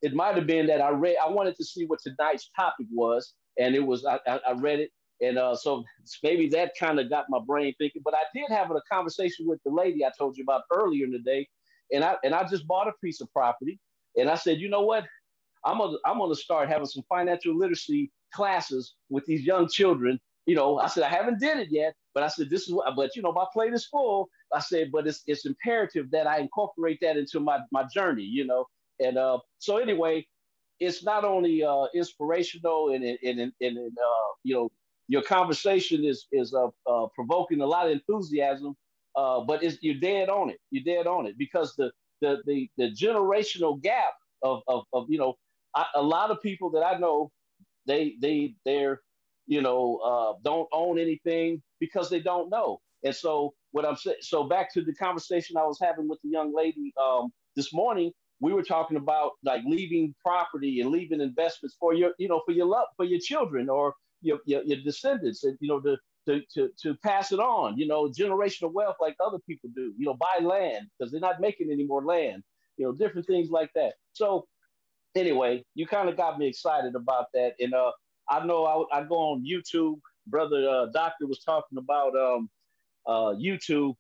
it might have been that I wanted to see what tonight's topic was, and it was I read it, and so maybe that kind of got my brain thinking. But I did have a conversation with the lady I told you about earlier in the day, and I just bought a piece of property, and I said, you know what, I'm gonna start having some financial literacy classes with these young children. You know, I said I haven't did it yet, but I said this is what. But you know, my plate is full. I said, but it's imperative that I incorporate that into my journey. You know, and so anyway, it's not only inspirational and you know, your conversation is provoking a lot of enthusiasm, but you're dead on it. You're dead on it because the generational gap of you know, a lot of people that I know, they're you know, don't own anything because they don't know. And so what I'm saying, so back to the conversation I was having with the young lady this morning, we were talking about like leaving property and leaving investments for your, you know, for your love, for your children or your descendants, and you know, to pass it on, you know, generational wealth like other people do, you know, buy land because they're not making any more land, you know, different things like that. So anyway, you kind of got me excited about that. And I know I go on YouTube. Brother Doctor was talking about YouTube,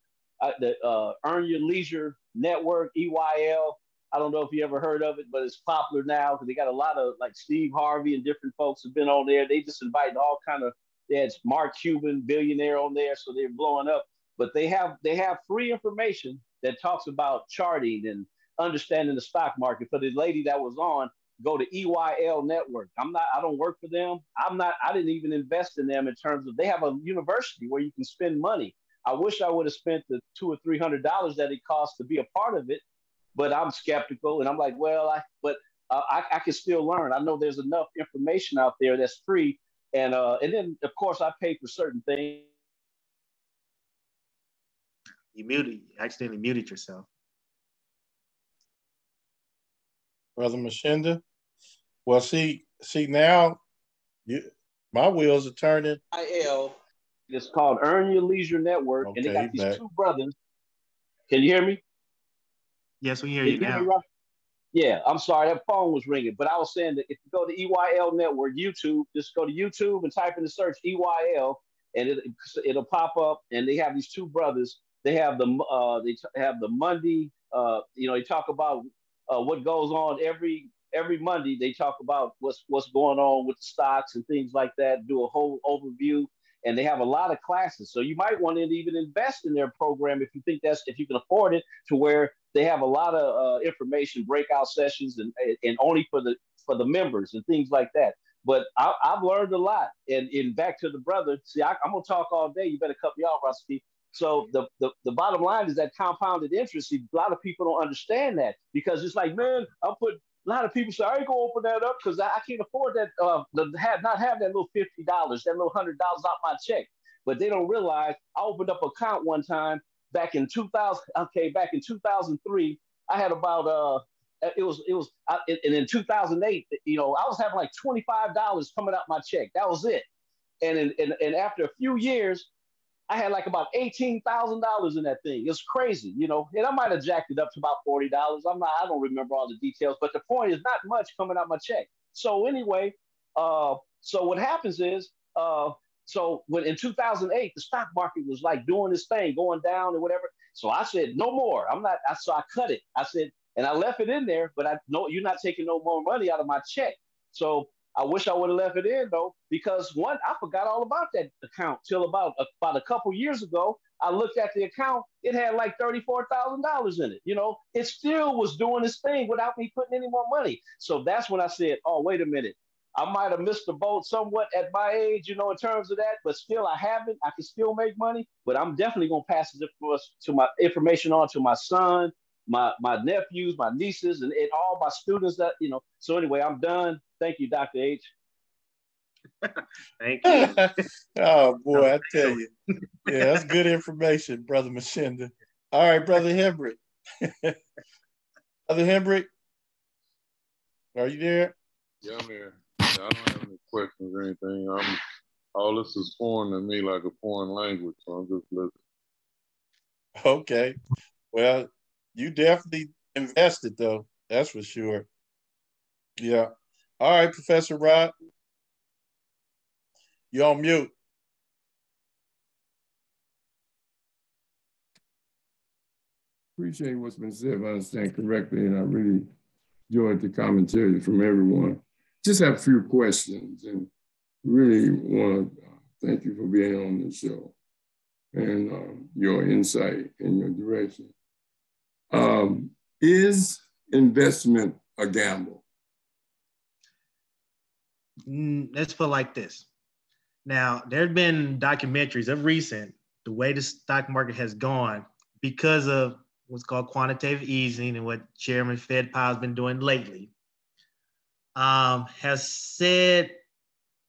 the Earn Your Leisure Network, EYL. I don't know if you ever heard of it, but it's popular now because they got a lot of like Steve Harvey and different folks have been on there. They just invite all kind of. They had Mark Cuban, billionaire, on there, so they're blowing up. But they have free information that talks about charting and understanding the stock market. For the lady that was on, go to EYL Network. I don't work for them. I didn't even invest in them in terms of, they have a university where you can spend money. I wish I would have spent the $200 or $300 that it costs to be a part of it, but I'm skeptical and I'm like, well, I can still learn. I know there's enough information out there that's free. And then of course I pay for certain things. You accidentally muted yourself. Brother Mashinda. Well, see now, my wheels are turning. IL. It's called Earn Your Leisure Network, and they Okay, got these two brothers. Can you hear me? Yes, we hear you now. Yeah, I'm sorry, that phone was ringing. But I was saying that if you go to EYL Network, YouTube, just go to YouTube and type in the search EYL, and it'll pop up. And they have these two brothers. They have the Monday. You know, they talk about what goes on every Monday. They talk about what's going on with the stocks and things like that. Do a whole overview, and they have a lot of classes. So you might want to even invest in their program if you can afford it, to where they have a lot of information, breakout sessions, and only for the members and things like that. But I've learned a lot. And back to the brother, see, I'm gonna talk all day. You better cut me off, Rusty. So the bottom line is that compounded interest. See, a lot of people don't understand that because it's like, man, a lot of people say I ain't gonna open that up because I can't afford that. Not have that little $50, that little $100 out my check. But they don't realize I opened up an account one time back in 2000. Okay, back in 2003, I had about and in 2008, you know, I was having like $25 coming out my check. That was it. And after a few years, I had like about $18,000 in that thing. It's crazy, you know. And I might have jacked it up to about $40. I don't remember all the details, but the point is not much coming out my check. So anyway, so what happens is, so when in 2008 the stock market was like doing this thing, going down and whatever. So I said no more. So I cut it. I said, and I left it in there, but I know you're not taking no more money out of my check. So I wish I would have left it in though, because one, I forgot all about that account till about a couple years ago. I looked at the account; it had like $34,000 in it. You know, it still was doing this thing without me putting any more money. So that's when I said, "Oh, wait a minute, I might have missed the boat somewhat at my age, you know, in terms of that, but still I haven't. I can still make money, but I'm definitely gonna pass my information on to my son, my nephews, my nieces, and all my students that, you know." So anyway, I'm done. Thank you, Dr. H. Thank you. Oh boy, I tell you. Yeah, that's good information, Brother Mashinda. All right, Brother Hembrick. Brother Hembrick, are you there? Yeah, I'm here. Yeah, I don't have any questions or anything. All this is foreign to me, like a foreign language, so I'm just listening. Okay. Well, you definitely invested though. That's for sure. Yeah. All right, Professor Rod, you're on mute. Appreciate what's been said, if I understand correctly, and I really enjoyed the commentary from everyone. Just have a few questions, and really want to thank you for being on the show and your insight and your direction. Is investment a gamble? Let's put it like this. Now, there have been documentaries of recent, the way the stock market has gone because of what's called quantitative easing and what Chairman Fed Powell has been doing lately, has said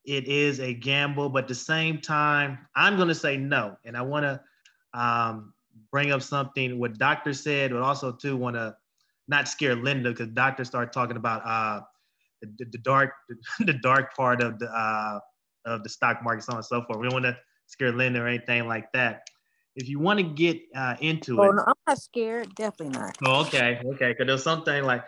it is a gamble, but at the same time, I'm going to say no. And I want to bring up something what Doctor said, but also too want to not scare Linda because Doctor started talking about the dark part of the stock market, so on and so forth. We don't want to scare Linda or anything like that. If you want to get into it, no, I'm not scared. Definitely not. Oh, okay. Because there's something like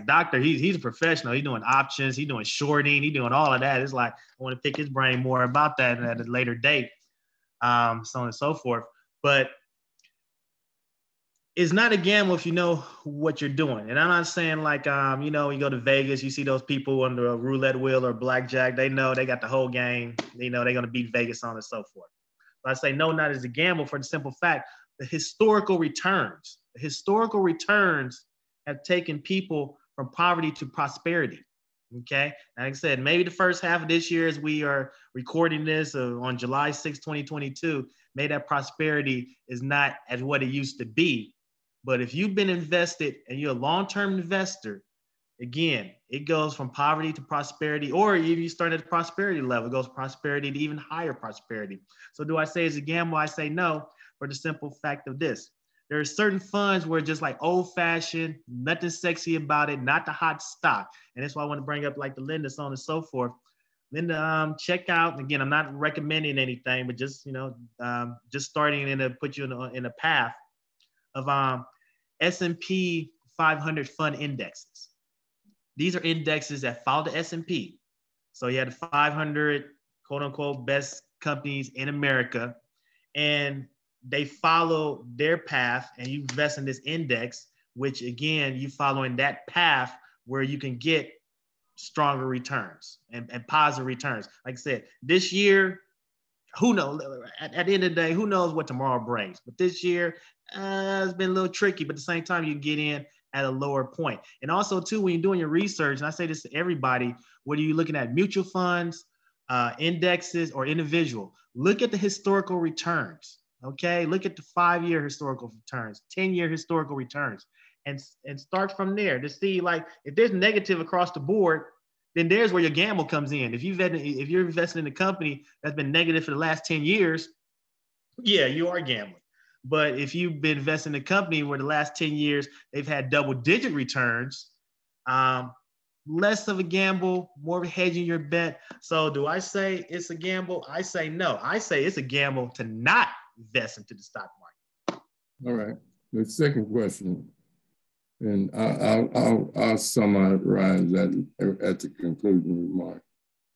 Doctor. He's a professional. He's doing options. He's doing shorting. He's doing all of that. It's like I want to pick his brain more about that at a later date, so on and so forth. But it's not a gamble if you know what you're doing. And I'm not saying like you go to Vegas, you see those people under a roulette wheel or blackjack. They know they got the whole game. They know they're gonna beat Vegas, so on and so forth. But I say no, not as a gamble for the simple fact the historical returns. The historical returns have taken people from poverty to prosperity. Okay. Like I said, maybe the first half of this year, as we are recording this on July 6, 2022, maybe that prosperity is not as what it used to be. But if you've been invested and you're a long-term investor, again, it goes from poverty to prosperity, or if you start at the prosperity level, it goes from prosperity to even higher prosperity. So do I say it's a gamble? I say no, for the simple fact of this. There are certain funds where just like old fashioned, nothing sexy about it, not the hot stock. And that's why I want to bring up like the Linda, so on and so forth. Linda, check out, again, I'm not recommending anything, but just, just starting in to put you in a path of S&P 500 fund indexes. These are indexes that follow the S&P. So you had the 500 quote unquote best companies in America, and they follow their path, and you invest in this index, which again, you following that path where you can get stronger returns and positive returns. Like I said, this year, who knows? At the end of the day, who knows what tomorrow brings? But this year, it's been a little tricky, but at the same time, you get in at a lower point. And also, too, when you're doing your research, and I say this to everybody, whether you're looking at mutual funds, indexes, or individual, look at the historical returns, okay? Look at the 5-year historical returns, 10-year historical returns, and start from there to see, like, if there's negative across the board, then there's where your gamble comes in. If you're investing in a company that's been negative for the last 10 years, yeah, you are gambling. But if you've been investing in a company where the last 10 years they've had double-digit returns, less of a gamble, more of a hedging your bet. So do I say it's a gamble? I say no. I say it's a gamble to not invest into the stock market. All right. The second question, and I'll summarize that at the conclusion remark.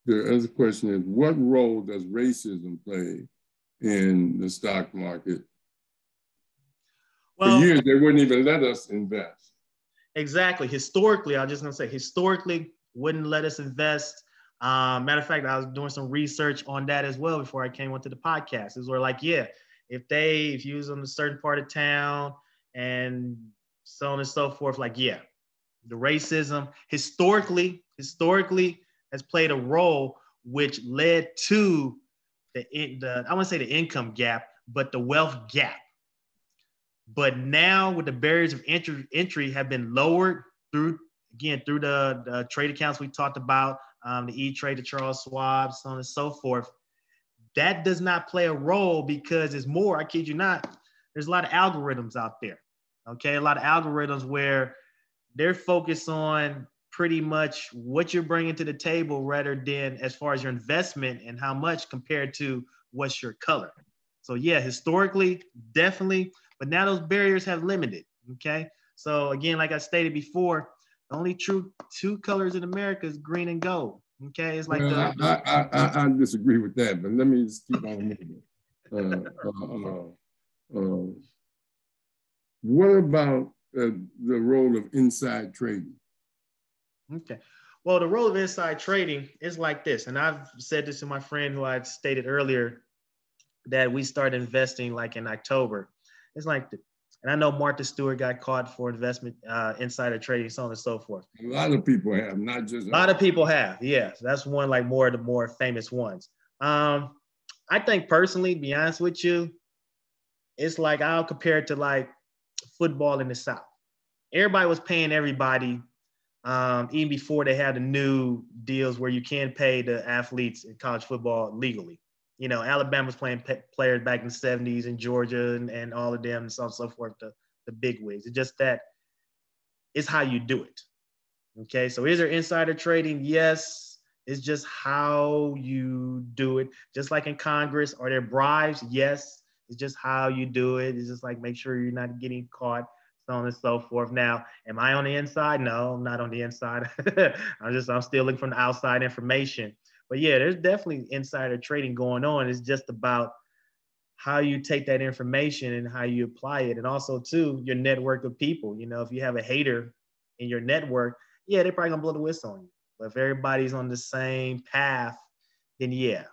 The other question is, what role does racism play in the stock market? Well, for years, they wouldn't even let us invest. Exactly. Historically, I'm just going to say, historically, wouldn't let us invest. Matter of fact, I was doing some research on that as well before I came onto the podcast. It's where like, yeah, if you was in a certain part of town and so on and so forth, like, yeah, the racism historically has played a role which led to I want to say the income gap, but the wealth gap. But now with the barriers of entry have been lowered through the trade accounts we talked about, the E-Trade, the Charles Schwab, so on and so forth. That does not play a role because it's more, I kid you not, there's a lot of algorithms out there, okay? A lot of algorithms where they're focused on pretty much what you're bringing to the table rather than as far as your investment and how much compared to what's your color. So yeah, historically, definitely, but now those barriers have limited, okay? So again, like I stated before, only true two colors in America is green and gold. Okay, it's like well, I disagree with that, but let me just keep on moving. What about the role of inside trading? Okay. Well, the role of inside trading is like this, and I've said this to my friend who I stated earlier that we started investing like in October. It's like, and I know Martha Stewart got caught for investment, insider trading, so on and so forth. A lot of people have, not just a lot of people have. Yes, that's one like more of the more famous ones. I think personally, to be honest with you, it's like I'll compare it to like football in the South. Everybody was paying everybody, even before they had the new deals where you can pay the athletes in college football legally. You know, Alabama was playing players back in the 70s in Georgia and all of them and so on and so forth, the big wigs. It's just that it's how you do it. Okay, so is there insider trading? Yes. It's just how you do it. Just like in Congress, are there bribes? Yes. It's just how you do it. It's just like make sure you're not getting caught, so on and so forth. Now, am I on the inside? No, I'm not on the inside. I'm still looking from the outside information. But yeah, there's definitely insider trading going on. It's just about how you take that information and how you apply it. And also too, your network of people. You know, if you have a hater in your network, yeah, they're probably gonna blow the whistle on you. But if everybody's on the same path, then yeah.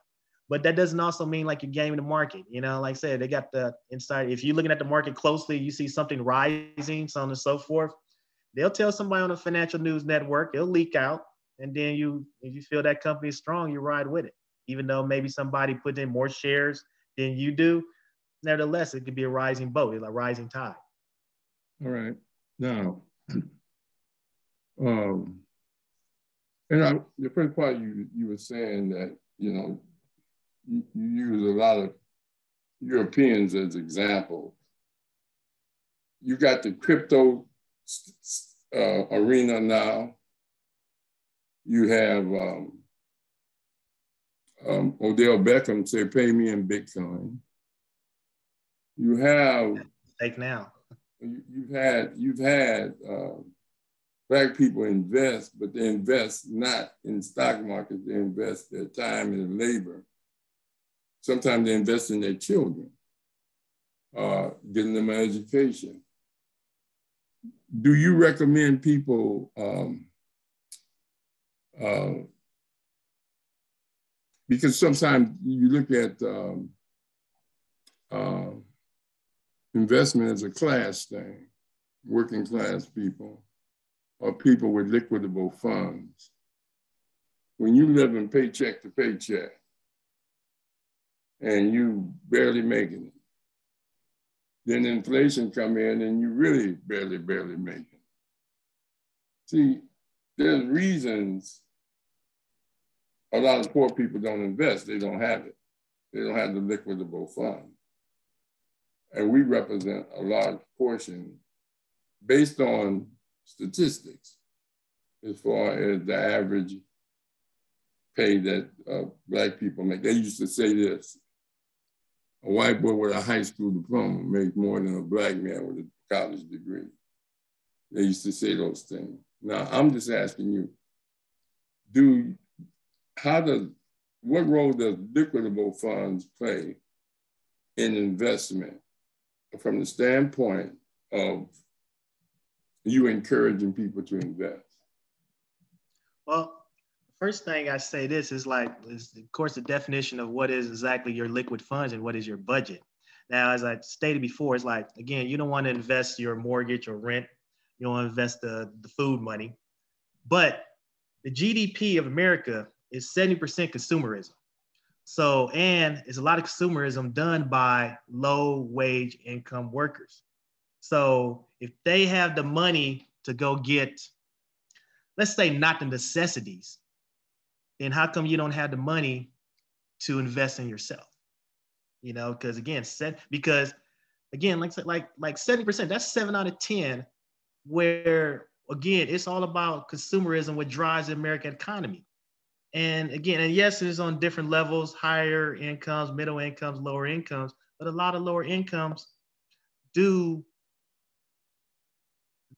But that doesn't also mean like you're gaming the market. You know, like I said, they got the inside. If you're looking at the market closely, you see something rising, so on and so forth. They'll tell somebody on the financial news network, it'll leak out. And then if you feel that company is strong, you ride with it. Even though maybe somebody put in more shares than you do, nevertheless, it could be a rising boat, it's a rising tide. All right. Now, and the first part you were saying that, you know, you use a lot of Europeans as examples. You got the crypto arena now. You have Odell Beckham say, "Pay me in Bitcoin." You have take now. You've had Black people invest, but they invest not in stock market. They invest their time and labor. Sometimes they invest in their children, getting them an education. Do you recommend people, because sometimes you look at investment as a class thing, working class people or people with liquidable funds. When you live in paycheck to paycheck and you barely making it, then inflation come in and you really barely make it. See, there's reasons a lot of poor people don't invest. They don't have it. They don't have the liquidable fund. And we represent a large portion based on statistics as far as the average pay that Black people make. They used to say this: a white boy with a high school diploma makes more than a Black man with a college degree. They used to say those things. Now, I'm just asking you, what role does liquidable funds play in investment from the standpoint of you encouraging people to invest? Well, first thing I say this is of course, the definition of what is exactly your liquid funds and what is your budget. Now, as I stated before, it's like, again, you don't want to invest your mortgage or rent. You don't want to invest the food money. But the GDP of America is 70% consumerism. So, and it's a lot of consumerism done by low wage income workers. So if they have the money to go get, let's say, not the necessities, then how come you don't have the money to invest in yourself? You know, because again, like 70%, that's 7 out of 10, where again, it's all about consumerism, what drives the American economy. And again, and yes, it's on different levels, higher incomes, middle incomes, lower incomes, but a lot of lower incomes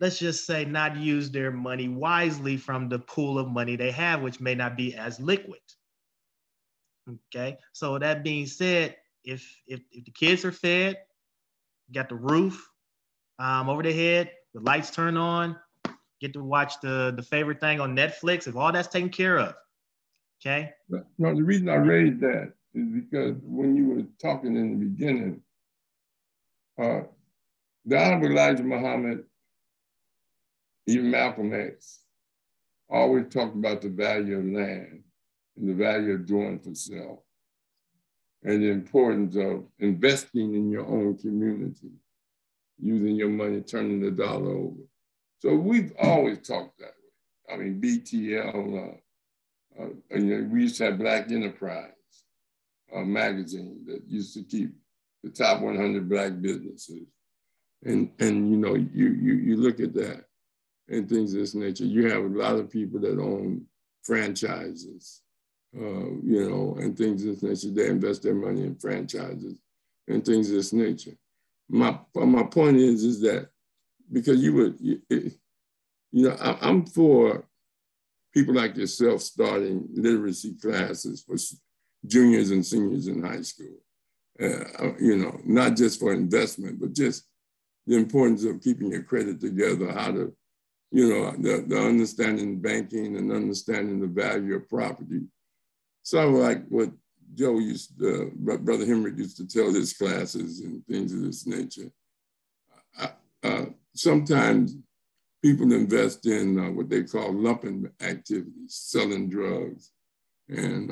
let's just say, not use their money wisely from the pool of money they have, which may not be as liquid. Okay, so that being said, if the kids are fed, got the roof over their head, the lights turn on, get to watch the favorite thing on Netflix, if all that's taken care of, okay? No, the reason I raised that is because when you were talking in the beginning, the Honorable Elijah Muhammad, even Malcolm X, always talked about the value of land and the value of doing for self and the importance of investing in your own community, using your money, turning the dollar over. So we've always talked that way. I mean, BTL, we used to have Black Enterprise magazine that used to keep the top 100 Black businesses. And you look at that and things of this nature. You have a lot of people that own franchises, and things of this nature. They invest their money in franchises and things of this nature. My point is that because I'm for people like yourself starting literacy classes for juniors and seniors in high school. Not just for investment, but just the importance of keeping your credit together, how to, the understanding banking and understanding the value of property. Sort of like what Brother Henry used to tell his classes and things of this nature. Sometimes people invest in what they call lumping activities, selling drugs and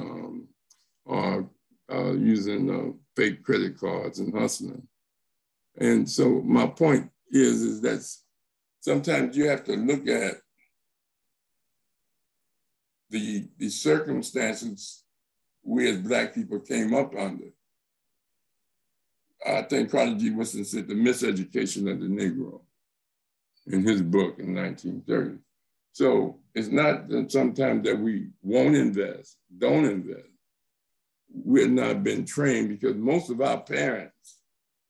or using fake credit cards and hustling. And so my point is that sometimes you have to look at the circumstances we as Black people came up under. I think Carter G. Woodson said the miseducation of the Negro in his book in 1930. So it's not that sometimes that we won't invest, don't invest. We've not been trained because most of our parents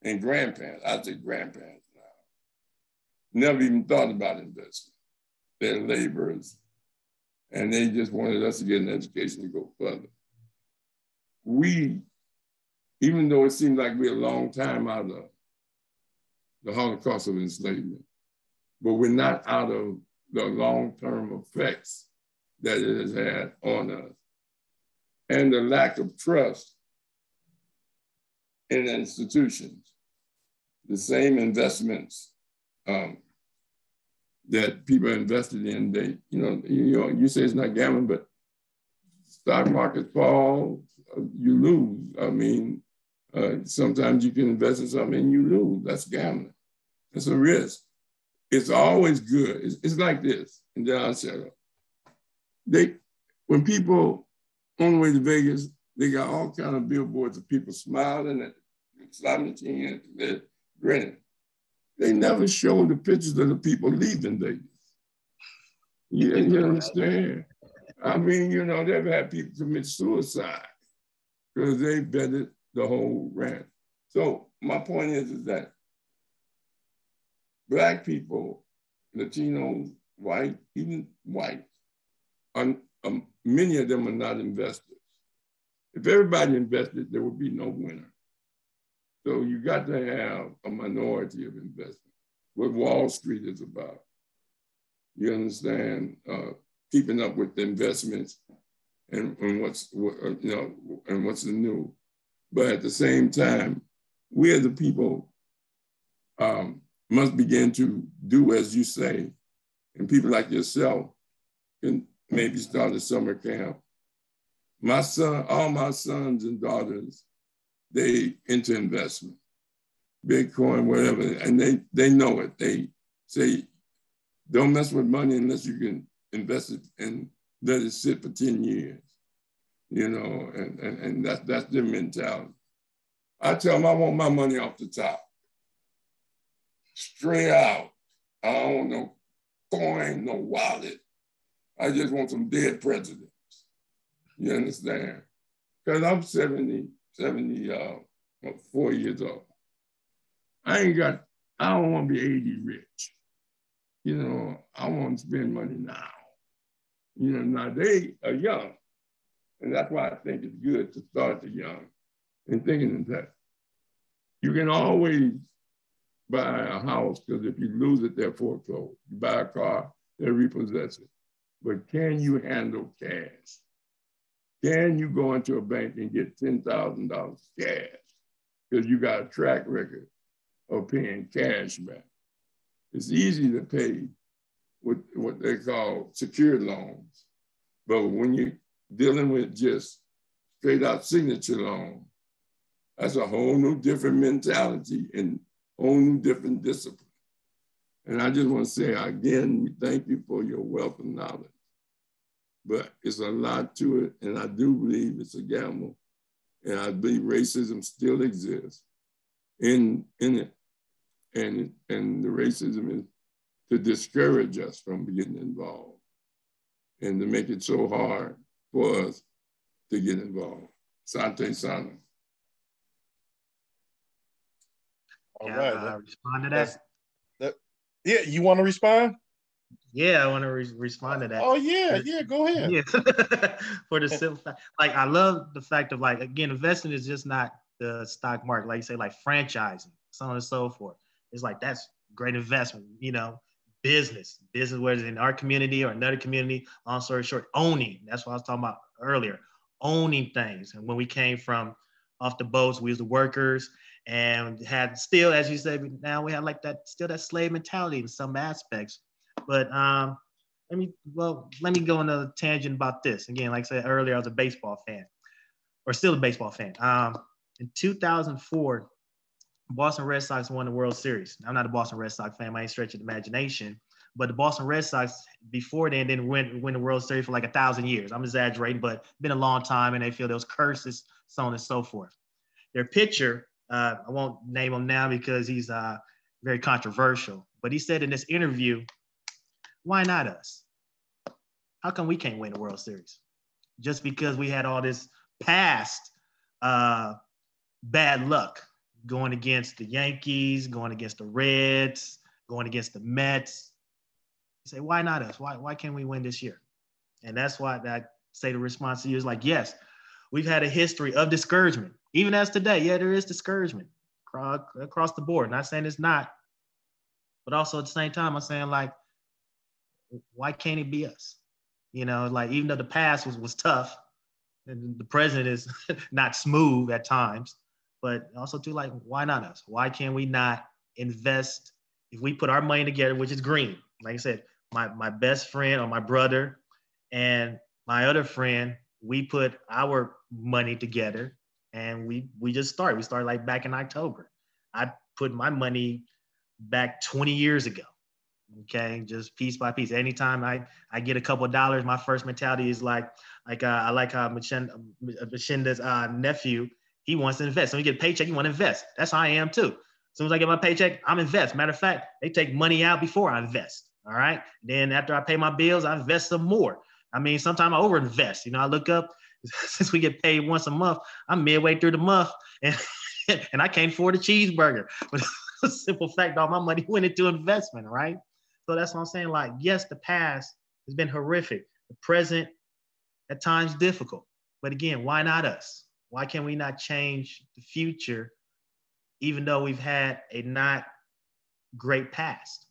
and grandparents, I say grandparents now, never even thought about investing. They're laborers and they just wanted us to get an education to go further. We, even though it seems like we're a long time out of the Holocaust of enslavement, but we're not out of the long-term effects that it has had on us. And the lack of trust in institutions, the same investments that people invested in, you say it's not gambling, but stock market fall, you lose. I mean, sometimes you can invest in something and you lose. That's gambling. It's a risk. It's always good. It's like this. And then I'll shut up. When people on the way to Vegas, they got all kind of billboards of people smiling at the slot machine, they're grinning. They never show the pictures of the people leaving Vegas. You understand? I mean, they've had people commit suicide because they betted the whole rant. So my point is that Black people, Latinos, white, even white, many of them are not investors. If everybody invested, there would be no winner. So you got to have a minority of investment. What Wall Street is about. You understand? Keeping up with the investments and what's the new. But at the same time, we as the people must begin to do as you say, and people like yourself can maybe start a summer camp. All my sons and daughters, they into investment, Bitcoin, whatever, and they know it. They say, don't mess with money unless you can invest it and let it sit for 10 years, and that's their mentality. I tell them I want my money off the top, straight out. I don't want no coin, no wallet. I just want some dead presidents. You understand? Because I'm 74 years old. I don't want to be 80 rich. you know, I want to spend money now. You know, now they are young. And that's why I think it's good to start the young and thinking that you can always buy a house because if you lose it, they're foreclosed. You buy a car, they repossess it. But can you handle cash? Can you go into a bank and get $10,000 cash? Because you got a track record of paying cash back. It's easy to pay with what they call secured loans. But when you're dealing with just straight out signature loan, that's a whole new different mentality and whole new different discipline. And I just want to say again, we thank you for your wealth of knowledge. But it's a lot to it, and I do believe it's a gamble. And I believe racism still exists in it. And the racism is to discourage us from getting involved and to make it so hard for us to get involved. Sante Sana. All Can right. I respond to that? Yeah, you want to respond? Yeah, I want to respond to that. Oh, yeah, go ahead. Yeah. For the simple fact, like, I love the fact of, like, again, investing is just not the stock market, like you say, like franchising, so on and so forth. It's like, that's great investment, you know, business, whether it's in our community or another community, long story short, owning. That's what I was talking about earlier, owning things. And when we came from off the boats, we was the workers and had still, as you said, now we have like that, still that slave mentality in some aspects. But let me go on a tangent about this. Again, like I said earlier, I was a baseball fan, or still a baseball fan. In 2004, Boston Red Sox won the World Series. I'm not a Boston Red Sox fan. I ain't stretching the imagination. But the Boston Red Sox before then didn't win the World Series for like 1,000 years. I'm exaggerating, but been a long time, and they feel those curses, so on and so forth. Their pitcher, I won't name him now because he's very controversial, but he said in this interview, why not us? How come we can't win the World Series? Just because we had all this past bad luck going against the Yankees, going against the Reds, going against the Mets. You say, why not us? Why can't we win this year? And that's why I say the response to you is like, yes, we've had a history of discouragement. Even as today, yeah, there is discouragement across the board. Not saying it's not, but also at the same time, I'm saying, like, why can't it be us? You know, like, even though the past was tough and the present is not smooth at times, but also too, like, why not us? Why can't we not invest? If we put our money together, which is green, like I said, my best friend or my brother and my other friend, we put our money together and we just started. We started like back in October. I put my money back 20 years ago. Okay, just piece by piece. Anytime I get a couple of dollars, my first mentality is like I like how Machinda's nephew, he wants to invest. So when you get a paycheck, you want to invest. That's how I am too. As soon as I get my paycheck, I'm invest. Matter of fact, they take money out before I invest. All right. Then after I pay my bills, I invest some more. I mean, sometimes I overinvest. You know, I look up, since we get paid once a month, I'm midway through the month and and I can't afford a cheeseburger. But the simple fact, all my money went into investment, right? So that's what I'm saying. Like, yes, the past has been horrific. The present, at times, difficult. But again, why not us? Why can we not change the future, even though we've had a not great past?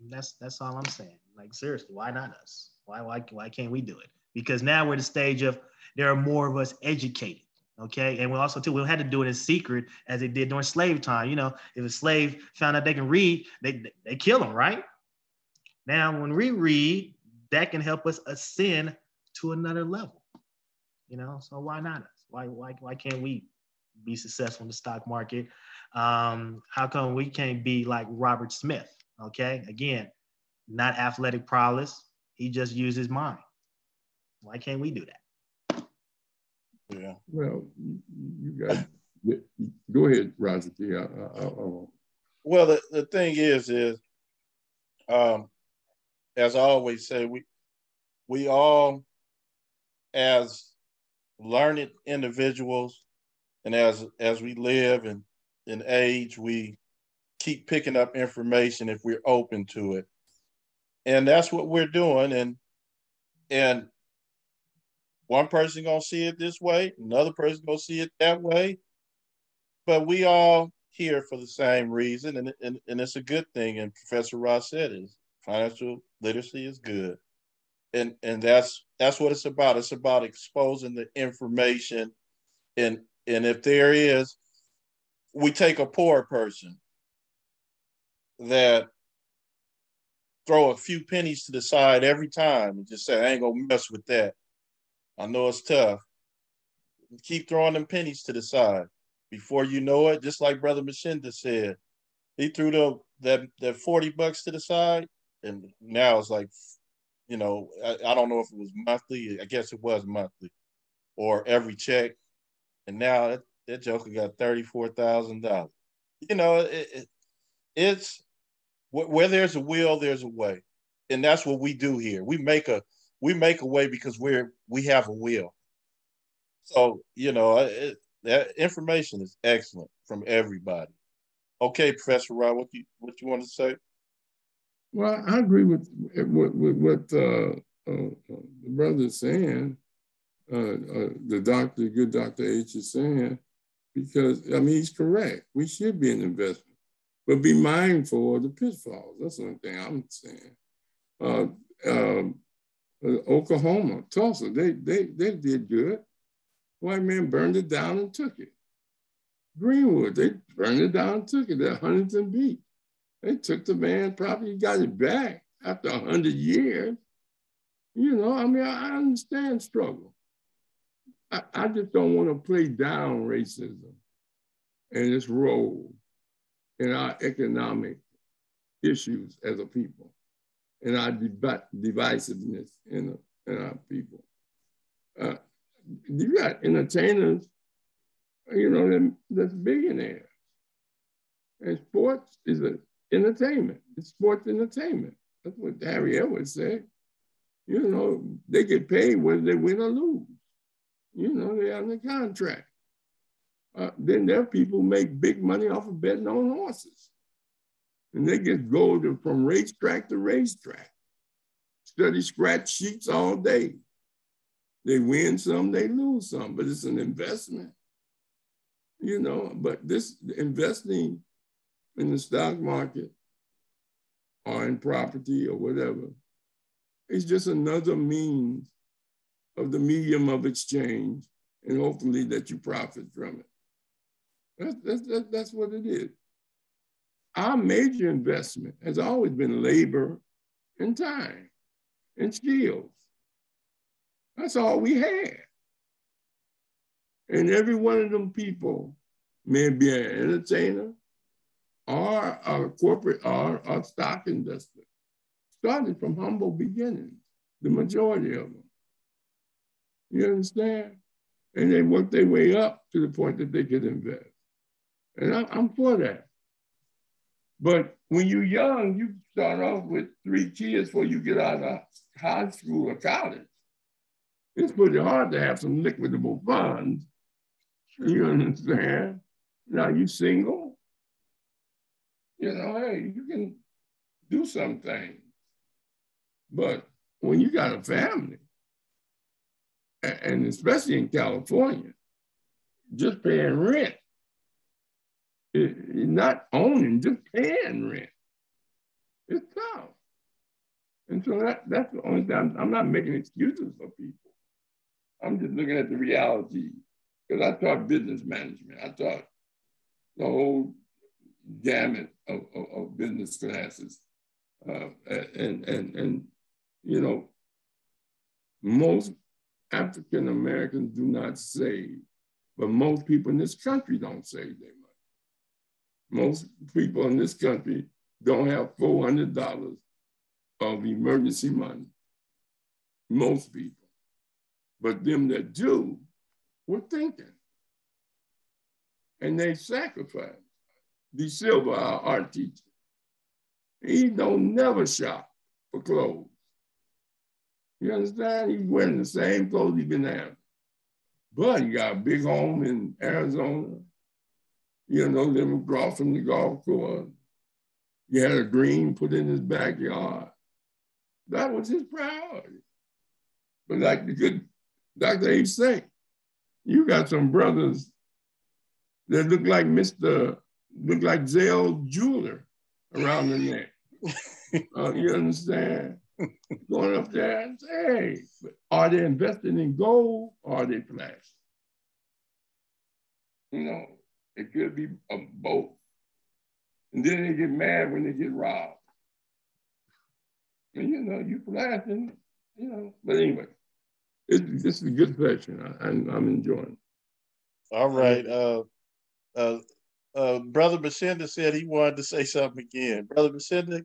That's all I'm saying. Like, seriously, why not us? Why can't we do it? Because now we're at the stage of there are more of us educated. Okay. And we also too, we don't have to do it in secret as they did during slave time. You know, if a slave found out they can read, they kill them, right? Now, when we read, that can help us ascend to another level. You know, so why not us? Why can't we be successful in the stock market? How come we can't be like Robert Smith? Okay, again, not athletic prowess. He just used his mind. Why can't we do that? Yeah. Well, you got, go ahead, Roger. Well, the thing is, as I always say, we all, as learned individuals, and as we live and in age, we keep picking up information if we're open to it. And that's what we're doing. And one person gonna see it this way, another person gonna see it that way, but we all here for the same reason, and it's a good thing. And Professor Ross said is financial literacy is good, and that's what it's about. It's about exposing the information, and if there is, we take a poor person that throw a few pennies to the side every time and just say, I ain't gonna mess with that. I know it's tough. Keep throwing them pennies to the side. Before you know it, just like Brother Machinda said, he threw that $40 to the side, and now it's like, I don't know if it was monthly. I guess it was monthly or every check, and now that joker got $34,000. It's where there's a will, there's a way, and that's what we do here. We make a way because we have a will. So that information is excellent from everybody. Okay, Professor Rod, what you want to say? Well, I agree with what the brother is saying. The good Dr. H is saying, because he's correct. We should be an investment, but be mindful of the pitfalls. That's the only thing I'm saying. Oklahoma, Tulsa, they did good. White man burned it down and took it. Greenwood, they burned it down and took it at Huntington Beach. They took the man's property, got it back after 100 years. I understand struggle. I just don't want to play down racism and its role in our economic issues as a people and our divisiveness in our people. You got entertainers, that's billionaires. And sports is entertainment. It's sports entertainment. That's what Harry Edwards said. They get paid whether they win or lose. They're on the contract. Then there are people who make big money off of betting on horses. And they get go from racetrack to racetrack. Study scratch sheets all day. They win some, they lose some, but it's an investment. But this investing in the stock market or in property or whatever is just another means of the medium of exchange, and hopefully that you profit from it. That's what it is. Our major investment has always been labor and time and skills. That's all we had. And every one of them people may be an entertainer or a corporate or a stock investor, started from humble beginnings, the majority of them. You understand? And they work their way up to the point that they could invest. And I'm for that. But when you're young, you start off with 3 kids before you get out of high school or college. It's pretty hard to have some liquidable funds. You understand? Now you single, hey, you can do something. But when you got a family, and especially in California, just paying rent, not owning, just paying rent, it's tough. And so that's the only time. I'm not making excuses for people. I'm just looking at the reality, because I taught business management. I taught the whole gamut of business classes. And most African Americans do not save, but most people in this country don't save their money. Most people in this country don't have $400 of emergency money. Most people. But them that do, were thinking. And they sacrifice. D. Silva, our art teacher, he don't never shop for clothes. You understand? He's wearing the same clothes he's been having. But he got a big home in Arizona, living across from the golf course. He had a green put in his backyard. That was his priority. But like the good Dr. H say, you got some brothers that look like Zell Jeweler around the neck. You understand? Going up there and say, hey, are they investing in gold or are they plastic? You know, it could be both. And then they get mad when they get robbed. And you know, you flashing, you know. But anyway, this is a good session. I'm enjoying it. All right. Brother Bashinda said he wanted to say something again. Brother Bashinda?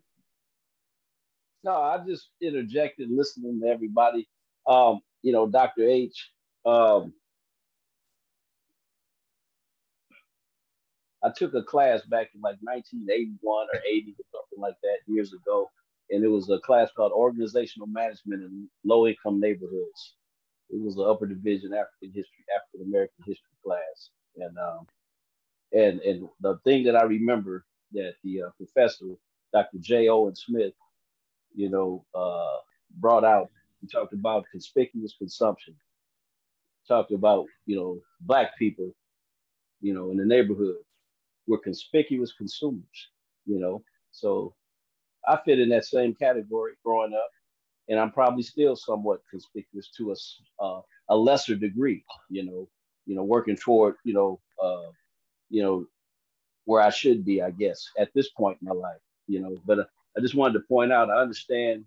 No, I just interjected listening to everybody. You know, Dr. H, I took a class back in like 1981 or 80 or something like that years ago. And it was a class called Organizational Management in Low Income Neighborhoods. It was an upper division African American history class. And the thing that I remember that the professor, Dr. J. Owen Smith, you know, brought out, he talked about conspicuous consumption, talked about, you know, Black people, you know, in the neighborhood were conspicuous consumers, you know. So I fit in that same category growing up, and I'm probably still somewhat conspicuous to a lesser degree, you know, working toward, you know, where I should be, I guess, at this point in my life, you know. But I just wanted to point out, I understand,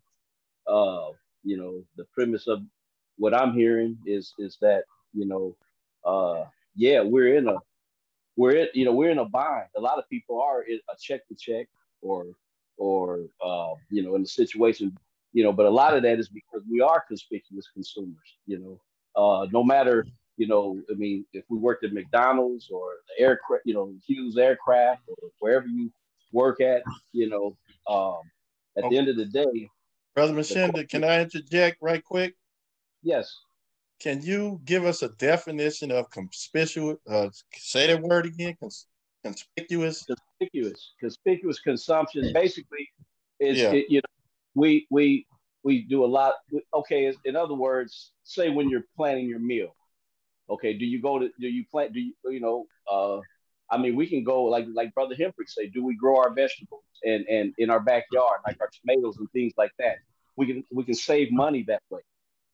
you know, the premise of what I'm hearing is that, you know, yeah, we're in a bind. A lot of people are in a check to check or you know, in a situation, you know, but a lot of that is because we are conspicuous consumers, you know, no matter, you know, I mean, if we worked at McDonald's or the aircraft, you know, Hughes Aircraft or wherever you work at, you know, at the end of the day. Brother Bashinda, can I interject right quick? Yes. Can you give us a definition of conspicuous? Say that word again. Conspicuous. Conspicuous consumption basically is, you know, we do a lot. Okay, in other words, say when you're planning your meal. Okay, do you know? I mean, we can go like Brother Hemprick say, do we grow our vegetables and in our backyard, like our tomatoes and things like that? We can save money that way.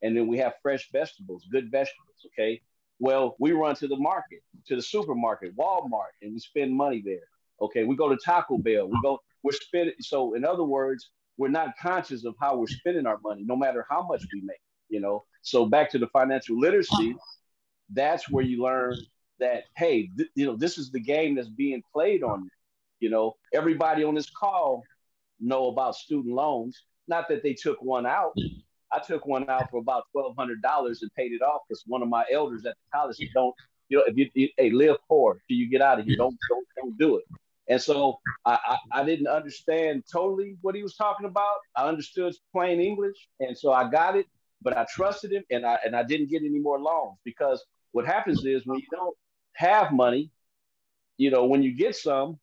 And then we have fresh vegetables, good vegetables, okay? Well, we run to the market, to the supermarket, Walmart, and we spend money there. Okay, we go to Taco Bell, we're spending. So in other words, we're not conscious of how we're spending our money, no matter how much we make, you know? So back to the financial literacy, that's where you learn that, hey, you know, this is the game that's being played on you. You know, everybody on this call know about student loans. Not that they took one out. I took one out for about $1,200 and paid it off because one of my elders at the college said, "Don't, you know, if you hey, live poor till you get out of here. Don't do it." And so I didn't understand totally what he was talking about. I understood plain English, and so I got it. But I trusted him, and I didn't get any more loans because what happens is when you don't have money, you know, when you get some,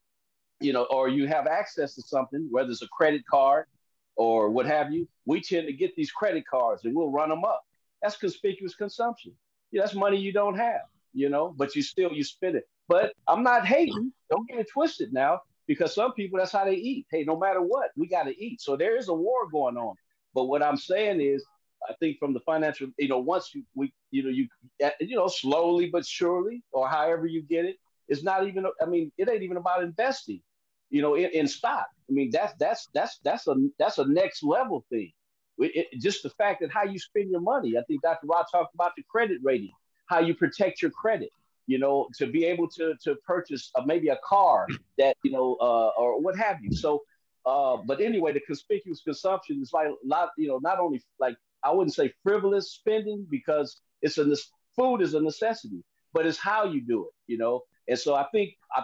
you know, or you have access to something, whether it's a credit card or what have you, we tend to get these credit cards and we'll run them up. That's conspicuous consumption. Yeah, that's money you don't have, you know, but you spend it. But I'm not hating. Don't get it twisted now, because some people, that's how they eat. Hey, no matter what, we got to eat. So there is a war going on. But what I'm saying is, I think from the financial, you know, once you know, slowly but surely, or however you get it, it's not even. I mean, it ain't even about investing, you know, in stock. I mean, that's a next level thing. Just the fact that how you spend your money. I think Dr. Rod talked about the credit rating, how you protect your credit. You know, to be able to purchase maybe a car that, you know, or what have you. So, but anyway, the conspicuous consumption is like not, you know, not only like, I wouldn't say frivolous spending, because food is a necessity, but it's how you do it, you know. And so I think, I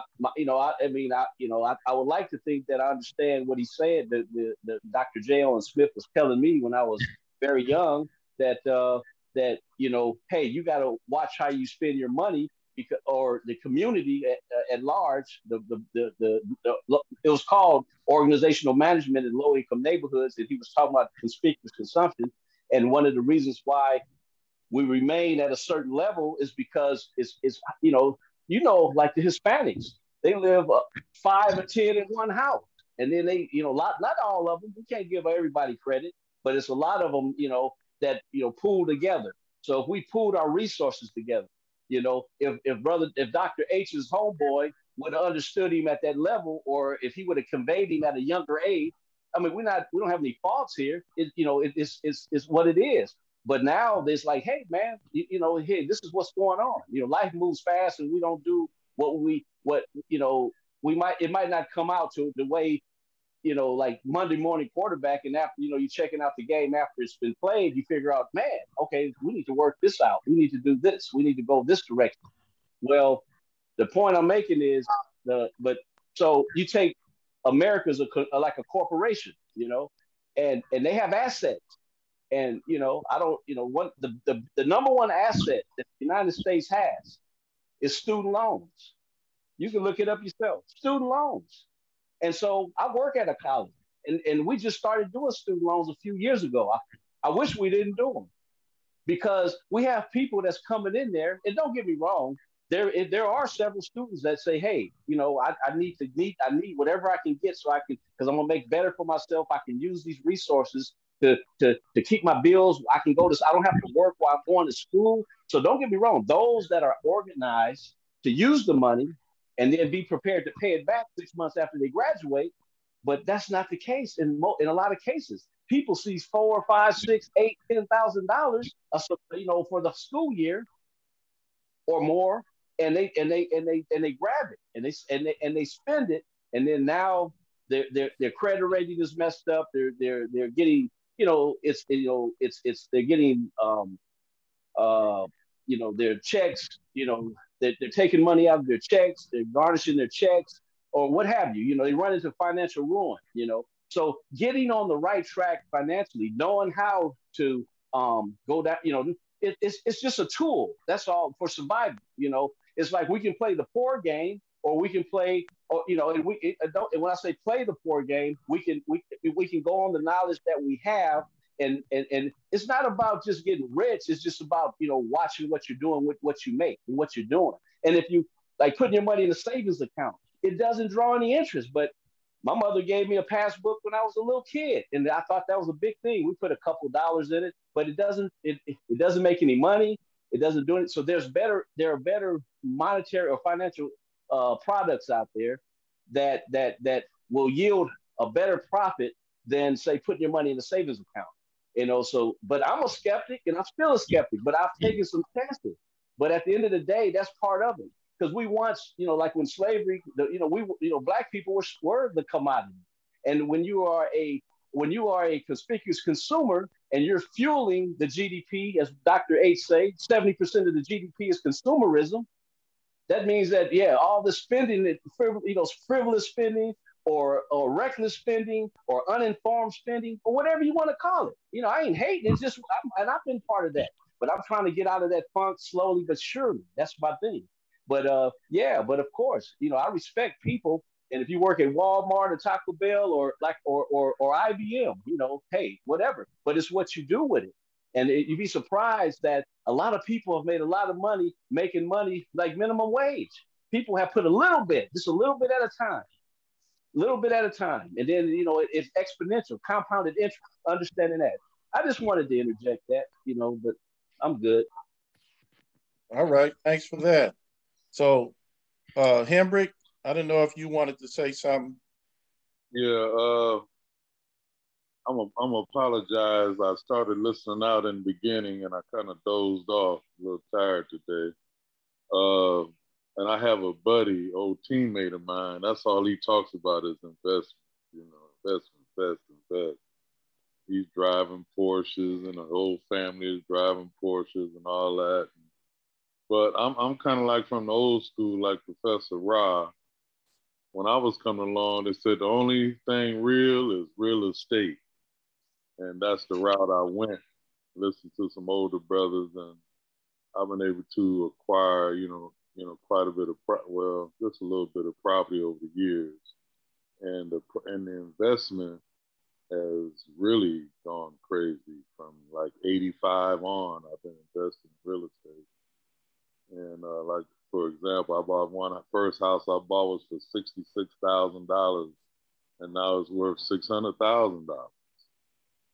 would like to think that I understand what he said. The Dr. J. Owen Smith was telling me when I was very young that you know, hey, you got to watch how you spend your money, because, or the community at large, it was called organizational management in low income neighborhoods, and he was talking about conspicuous consumption. And one of the reasons why we remain at a certain level is because it's like the Hispanics, they live 5 or 10 in one house, and then they, not all of them. We can't give everybody credit, but it's a lot of them, that pool together. So if we pooled our resources together, if Dr. H's homeboy would have understood him at that level, or if he would have conveyed him at a younger age, I mean, we don't have any faults here. It's what it is. But now there's like, hey man, hey, this is what's going on. Life moves fast, and we don't do it might not come out to the way, like Monday morning quarterback, and after, you're checking out the game after it's been played, you figure out, man, okay, we need to work this out. We need to do this. We need to go this direction. Well, the point I'm making is so you take America's like a corporation, and they have assets. And I don't, what the number one asset that the United States has is student loans. You can look it up yourself. Student loans. And so I work at a college, and we just started doing student loans a few years ago. I wish we didn't do them, because we have people that's coming in there, and don't get me wrong, there are several students that say, hey, I need whatever I can get, so I can, because I'm gonna make better for myself. I can use these resources to keep my bills. I can go to, I don't have to work while I'm going to school. So don't get me wrong, those that are organized to use the money and then be prepared to pay it back 6 months after they graduate. But that's not the case in a lot of cases. People see $4, $5, $6, $8, $10,000, for the school year or more, and they grab it, and they spend it, and then now their credit rating is messed up. They're getting, they're getting their checks, they're taking money out of their checks, they're garnishing their checks, or what have you. They run into financial ruin. So getting on the right track financially, knowing how to go down, it's just a tool. That's all for survival. It's like we can play the poor game, or we can play, or and when I say play the poor game, we can go on the knowledge that we have. And it's not about just getting rich. It's just about, watching what you're doing with what you make and what you're doing. And if you like putting your money in a savings account, it doesn't draw any interest. But my mother gave me a passbook when I was a little kid, and I thought that was a big thing. We put a couple dollars in it, but it doesn't make any money. It doesn't do it. So there are better monetary or financial products out there that will yield a better profit than, say, putting your money in a savings account. So, but I'm a skeptic, and I'm still a skeptic, but I've taken some chances. But at the end of the day, that's part of it. Because we once, like when slavery, black people were the commodity. And when you are a conspicuous consumer and you're fueling the GDP, as Dr. H say, 70% of the GDP is consumerism. That means that, all the spending, frivolous spending, or reckless spending, or uninformed spending, or whatever you want to call it. I ain't hating. It's just, and I've been part of that. But I'm trying to get out of that funk slowly but surely. That's my thing. But but of course, I respect people. And if you work at Walmart or Taco Bell or IBM, hey, whatever. But it's what you do with it. And you'd be surprised that a lot of people have made a lot of money making money like minimum wage. People have put just a little bit at a time. And then, it's exponential, compounded interest, understanding that. I just wanted to interject that, but I'm good. All right. Thanks for that. So, Hembrick, I don't know if you wanted to say something. Yeah, I'm apologize. I started listening out in the beginning, and I kind of dozed off. A little tired today. And I have a buddy, old teammate of mine. That's all he talks about is investment. Invest. He's driving Porsches, and the whole family is driving Porsches and all that. But I'm kind of like from the old school, like Professor Ra. When I was coming along, they said the only thing real is real estate. And that's the route I went. Listened to some older brothers, and I've been able to acquire, you know, quite a bit of, just a little bit of property over the years. And the investment has really gone crazy from like 85 on. I've been investing in real estate. And like, for example, I bought first house I bought was for $66,000, and now it's worth $600,000.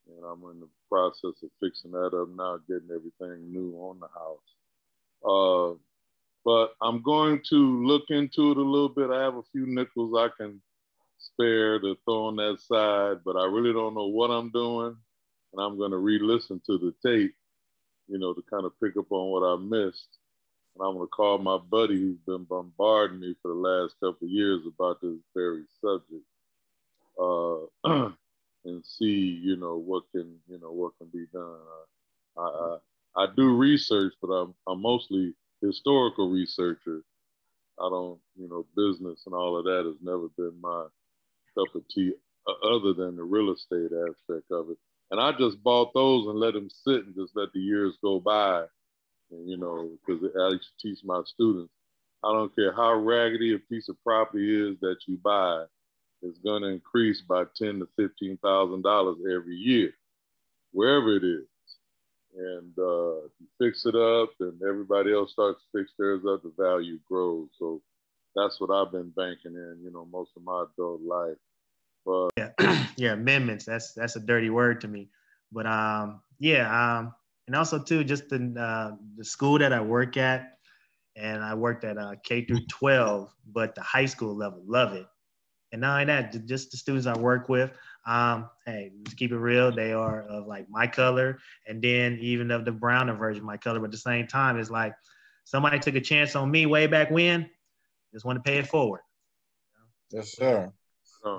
And I'm in the process of fixing that up now, getting everything new on the house. But I'm going to look into it a little bit. I have a few nickels I can spare to throw on that side, but I really don't know what I'm doing. And I'm going to re-listen to the tape, you know, to kind of pick up on what I missed. And I'm going to call my buddy who's been bombarding me for the last couple of years about this very subject, and see, you know, what can be done. I do research, but I'm mostly historical researcher. I don't, you know, business and all of that has never been my cup of tea, other than the real estate aspect of it. And I just bought those and let them sit and just let the years go by. And, you know, because I used to teach my students, I don't care how raggedy a piece of property is that you buy, it's going to increase by $10,000 to $15,000 every year, wherever it is. And if you fix it up and everybody else starts to fix theirs up, the value grows. So that's what I've been banking in, you know, most of my adult life. But yeah, amendments. That's a dirty word to me. But and also too, just the school that I work at, and I worked at K through 12, but the high school level, love it. And not only that, just the students I work with, hey, let's keep it real. They are of like my color, and then even of the browner version of my color. But at the same time, it's like somebody took a chance on me way back when. Just want to pay it forward. Yes, sir.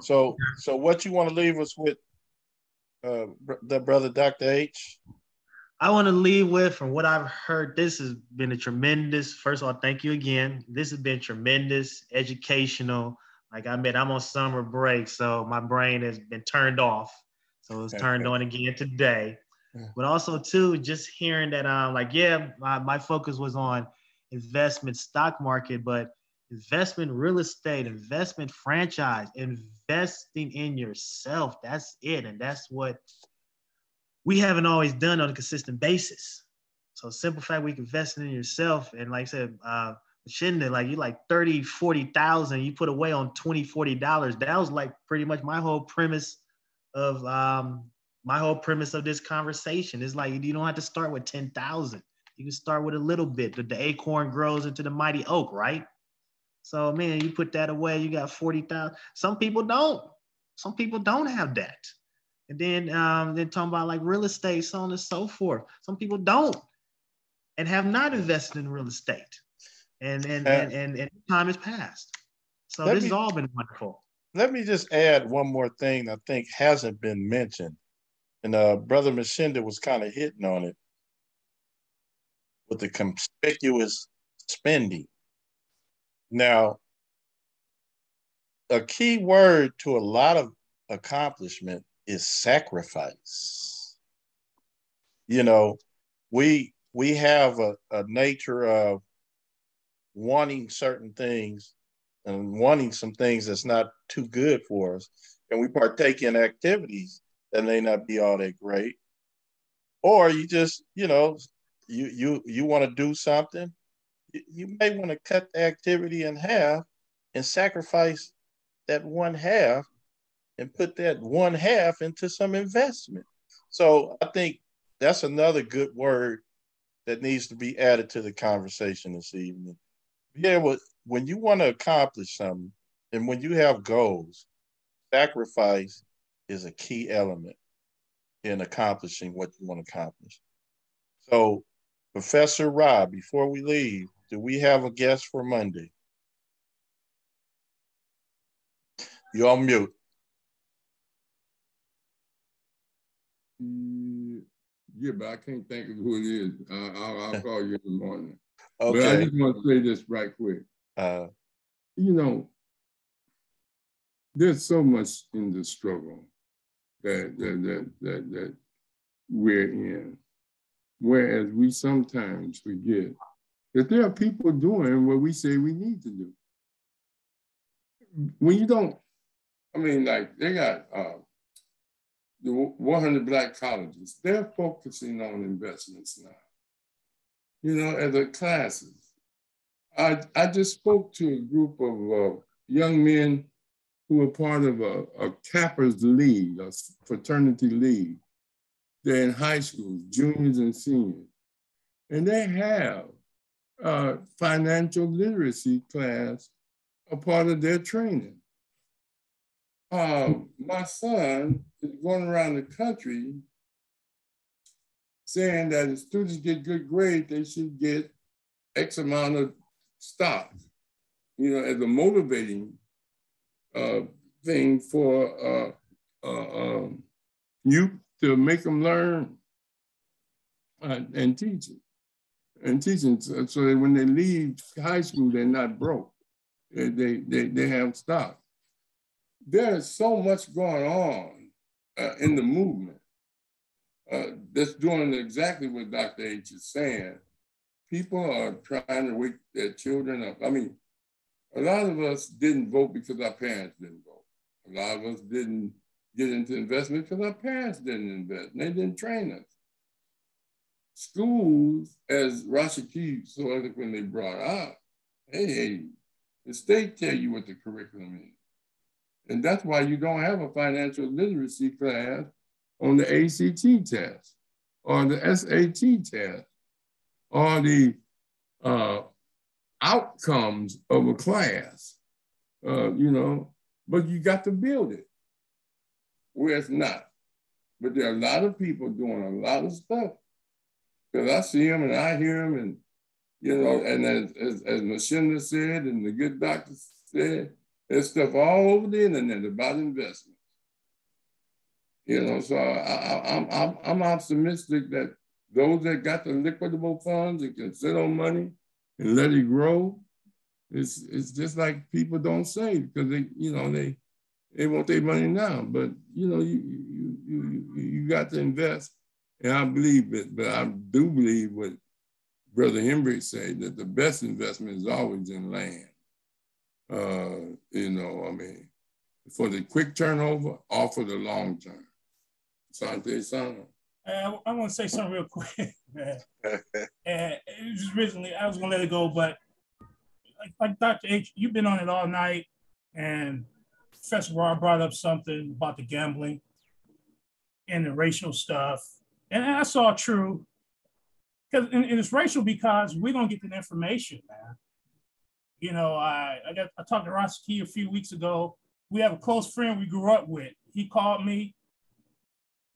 So what you want to leave us with, the brother Dr. H? I want to leave with, from what I've heard, this has been a tremendous, first of all, thank you again. This has been tremendous, educational. Like I'm on summer break, so my brain has been turned off. So it's turned on again today. But also too, just hearing that, my focus was on investment stock market, but investment real estate, investment franchise, investing in yourself. That's it. And that's what we haven't always done on a consistent basis. So simple fact, we can invest in yourself. And like I said, Shinda, like you like 30, 40,000, you put away on $20, $40. That was like pretty much my whole premise of this conversation. It's like, you don't have to start with 10,000. You can start with a little bit. The acorn grows into the mighty oak, right? So man, you put that away, you got 40,000. Some people don't. Some people don't have that. And then talking about like real estate, so on and so forth. Some people don't and have not invested in real estate. And time has passed. So this has all been wonderful. Let me just add one more thing I think hasn't been mentioned. And Brother Mashinda was kind of hitting on it with the conspicuous spending. Now, a key word to a lot of accomplishment is sacrifice. You know, we have a nature of wanting certain things and wanting some things that's not too good for us. And we partake in activities that may not be all that great. Or you just, you know, you want to do something, you may want to cut the activity in half and sacrifice that one half and put that one half into some investment. So I think that's another good word that needs to be added to the conversation this evening. Yeah, when you want to accomplish something and when you have goals, sacrifice is a key element in accomplishing what you want to accomplish. So, Professor Rob, before we leave, do we have a guest for Monday? You're on mute. Yeah, but I can't think of who it is. I'll call you in the morning. Okay. But I just want to say this right quick. You know, there's so much in the struggle that we're in, whereas we sometimes forget that there are people doing what we say we need to do. When you don't, I mean, like they got the 100 Black colleges, they're focusing on investments now, you know, as a classes. I just spoke to a group of young men who are part of a Kappa's League, a fraternity league. They're in high school, juniors and seniors. And they have a financial literacy class, a part of their training. My son is going around the country saying that if students get good grades, they should get X amount of stock, you know, as a motivating thing for youth to make them learn and teach it. And teaching so that when they leave high school, they're not broke. They have stock. There's so much going on in the movement that's doing exactly what Dr. H is saying. People are trying to wake their children up. I mean, a lot of us didn't vote because our parents didn't vote. A lot of us didn't get into investment because our parents didn't invest and they didn't train us. Schools, as Rashiki so eloquently brought up, hey, the state tell you what the curriculum is. And that's why you don't have a financial literacy class on the ACT test or the SAT test or the outcomes of a class, you know, but you got to build it where it's not. But there are a lot of people doing a lot of stuff. Because I see him and I hear him, and you know, and as Machinda said, and the good doctor said, there's stuff all over the internet about investments. You know, so I'm optimistic that those that got the liquidable funds and can sit on money and let it grow, it's just like people don't save because they, you know, they want their money now, but you know, you got to invest. And I believe it, but I do believe what Brother Hendrick said, that the best investment is always in land. You know, I mean, for the quick turnover or for the long term. Sante Sana. I want to say something real quick, man. And just originally, I was going to let it go, but like Dr. H, you've been on it all night, and Professor Raw brought up something about the gambling and the racial stuff. And I saw true, because and it's racial because we don't get the information, man. You know, I talked to Rosky a few weeks ago. We have a close friend we grew up with. He called me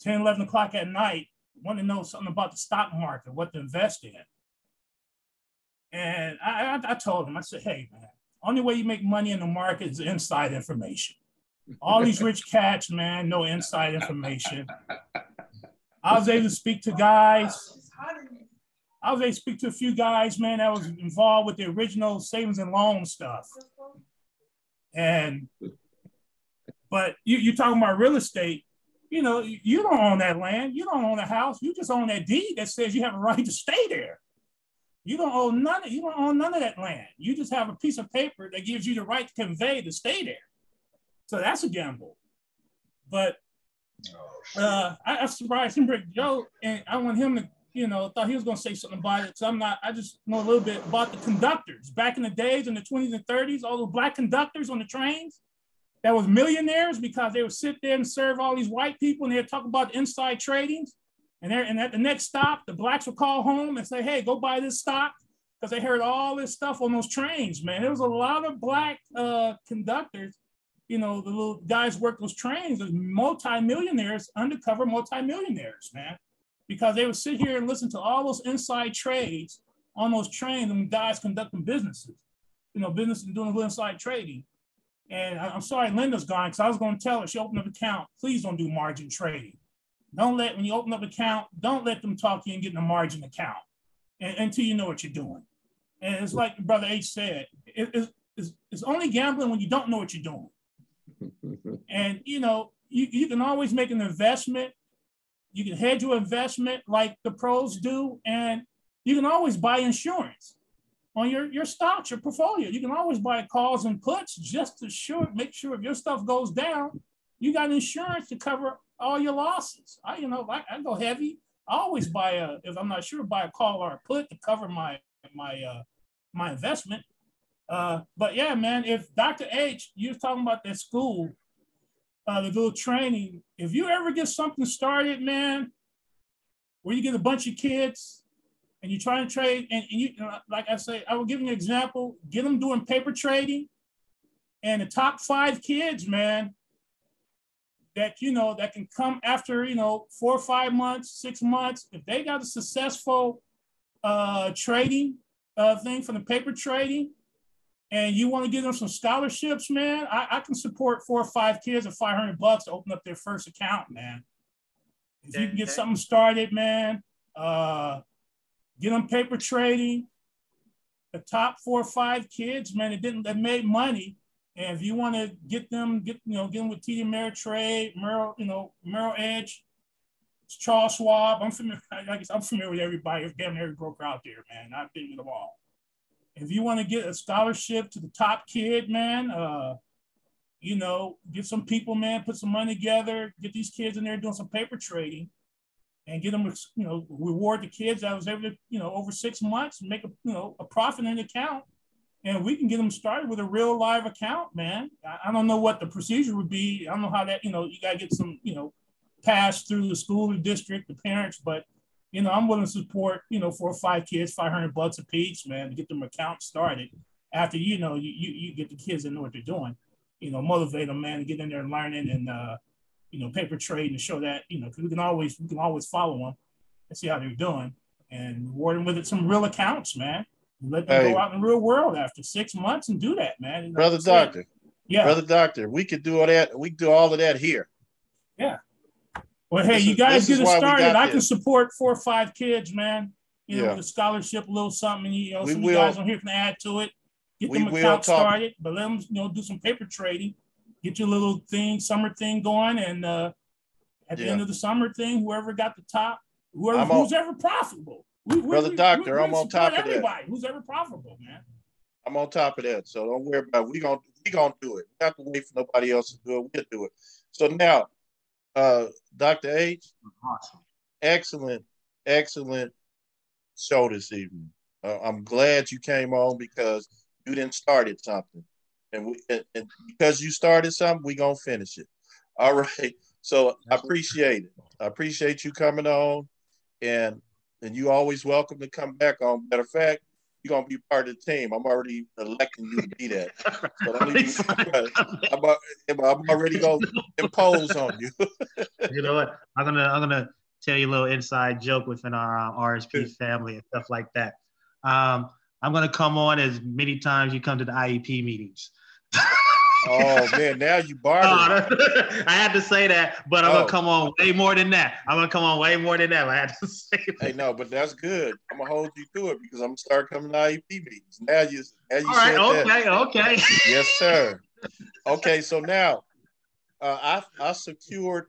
10, 11 o'clock at night, wanted to know something about the stock market, what to invest in. And I told him, I said, hey, man, only way you make money in the market is inside information. All these rich cats, man, no inside information. I was able to speak to guys. I was able to speak to a few guys, man, that was involved with the original savings and loan stuff. But you're talking about real estate. You know, you don't own that land. You don't own a house. You just own that deed that says you have a right to stay there. You don't own none of that land. You just have a piece of paper that gives you the right to convey to stay there. So that's a gamble. But I surprised him, Joe, and I want him to, you know, thought he was going to say something about it. So I just know a little bit about the conductors. Back in the days, in the 20s and 30s, all those black conductors on the trains that was millionaires because they would sit there and serve all these white people and they'd talk about inside tradings. And at the next stop, the blacks would call home and say, hey, go buy this stock, because they heard all this stuff on those trains, man. There was a lot of black conductors. You know, the little guys worked those trains as multi-millionaires, undercover multi-millionaires, man, because they would sit here and listen to all those inside trades on those trains and guys conducting businesses, you know, businesses doing a little inside trading. And I'm sorry, Linda's gone, because I was going to tell her, she opened up an account, please don't do margin trading. When you open up an account, don't let them talk you and get in a margin account until you know what you're doing. And it's like Brother H said, it's only gambling when you don't know what you're doing. And, you know, you can always make an investment. You can hedge your investment like the pros do. And you can always buy insurance. on your stocks, your portfolio. You can always buy calls and puts just to make sure if your stuff goes down, you got insurance to cover all your losses. I go heavy. I always buy if I'm not sure, buy a call or a put to cover my investment. But yeah, man, if Dr. H, you're talking about that school, the little training, if you ever get something started, man, where you get a bunch of kids and you try to trade, and you, like I say, I will give you an example, get them doing paper trading, and the top 5 kids, man, that, that can come after, 4 or 5 months, 6 months, if they got a successful trading thing from the paper trading, and you want to give them some scholarships, man, I can support 4 or 5 kids at $500 to open up their first account, man. If you can get something started, man, get them paper trading. The top 4 or 5 kids, man, that made money. And if you want to get them with TD Ameritrade, Merrill Edge, Charles Schwab. I'm familiar with everybody, damn every broker out there, man. I've been with them all. If you want to get a scholarship to the top kid, man, get some people, man, put some money together, get these kids in there doing some paper trading, and get them, reward the kids that was able to, over 6 months, make a profit in the account, and we can get them started with a real live account, man. I don't know what the procedure would be. I don't know how that, you got to get some, pass through the school, the district, the parents, but I'm willing to support, 4 or 5 kids, $500 a piece, man, to get them account started. After, you get the kids that know what they're doing, motivate them, man, to get in there and learning and, paper trade and show that, because we can always follow them and see how they're doing and reward them with some real accounts, man. Let them go out in the real world after 6 months and do that, man. Brother Doctor. Yeah. Brother Doctor, we could do all that. We can do all of that here. Yeah. Well, hey, you guys get it started. I can support 4 or 5 kids, man. With a scholarship, a little something. Some of you guys on here can add to it. Get them account started, but let them, do some paper trading. Get your little summer thing going, and at the end of the summer thing, whoever got the top, who's ever profitable. Brother Doctor, I'm on top of that. Who's ever profitable, man. I'm on top of that, so don't worry about it. We gonna do it. We don't have to wait for nobody else to do it. We'll do it. So now, Dr. H, awesome, excellent show this evening. I'm glad you came on because you didn't started something, and because you started something, we gonna finish it. All right. So I appreciate it. I appreciate you coming on, and you always welcome to come back on. Matter of fact, you're gonna be part of the team. I'm already electing you to be that. So I'm already gonna impose on you. You know what? I'm gonna tell you a little inside joke within our RSP family and stuff like that. I'm gonna come on as many times you come to the IEP meetings. Oh man, now you bartered. I had to say that, but I'm gonna come on way more than that. I had to say that. Hey, no, but that's good. I'm gonna hold you to it because I'm gonna start coming to IEP meetings. Now you all right, said okay. Yes, sir. Okay, so now I secured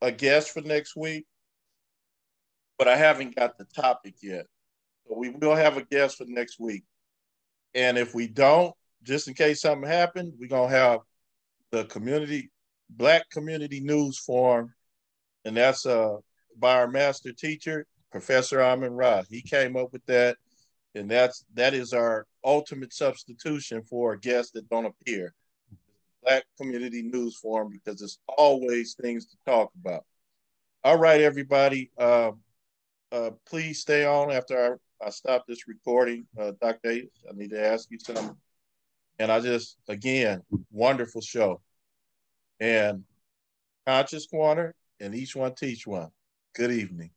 a guest for next week, but I haven't got the topic yet. So we will have a guest for next week, and if we don't, just in case something happened, we're going to have the Black Community News Forum, and that's by our master teacher, Professor Amin Ra. He came up with that, and that is our ultimate substitution for a guest that don't appear. Black Community News Forum, because there's always things to talk about. All right, everybody. Please stay on after I stop this recording. Dr. Davis, I need to ask you something. And again, wonderful show. And Conscious Corner, and each one teach one. Good evening.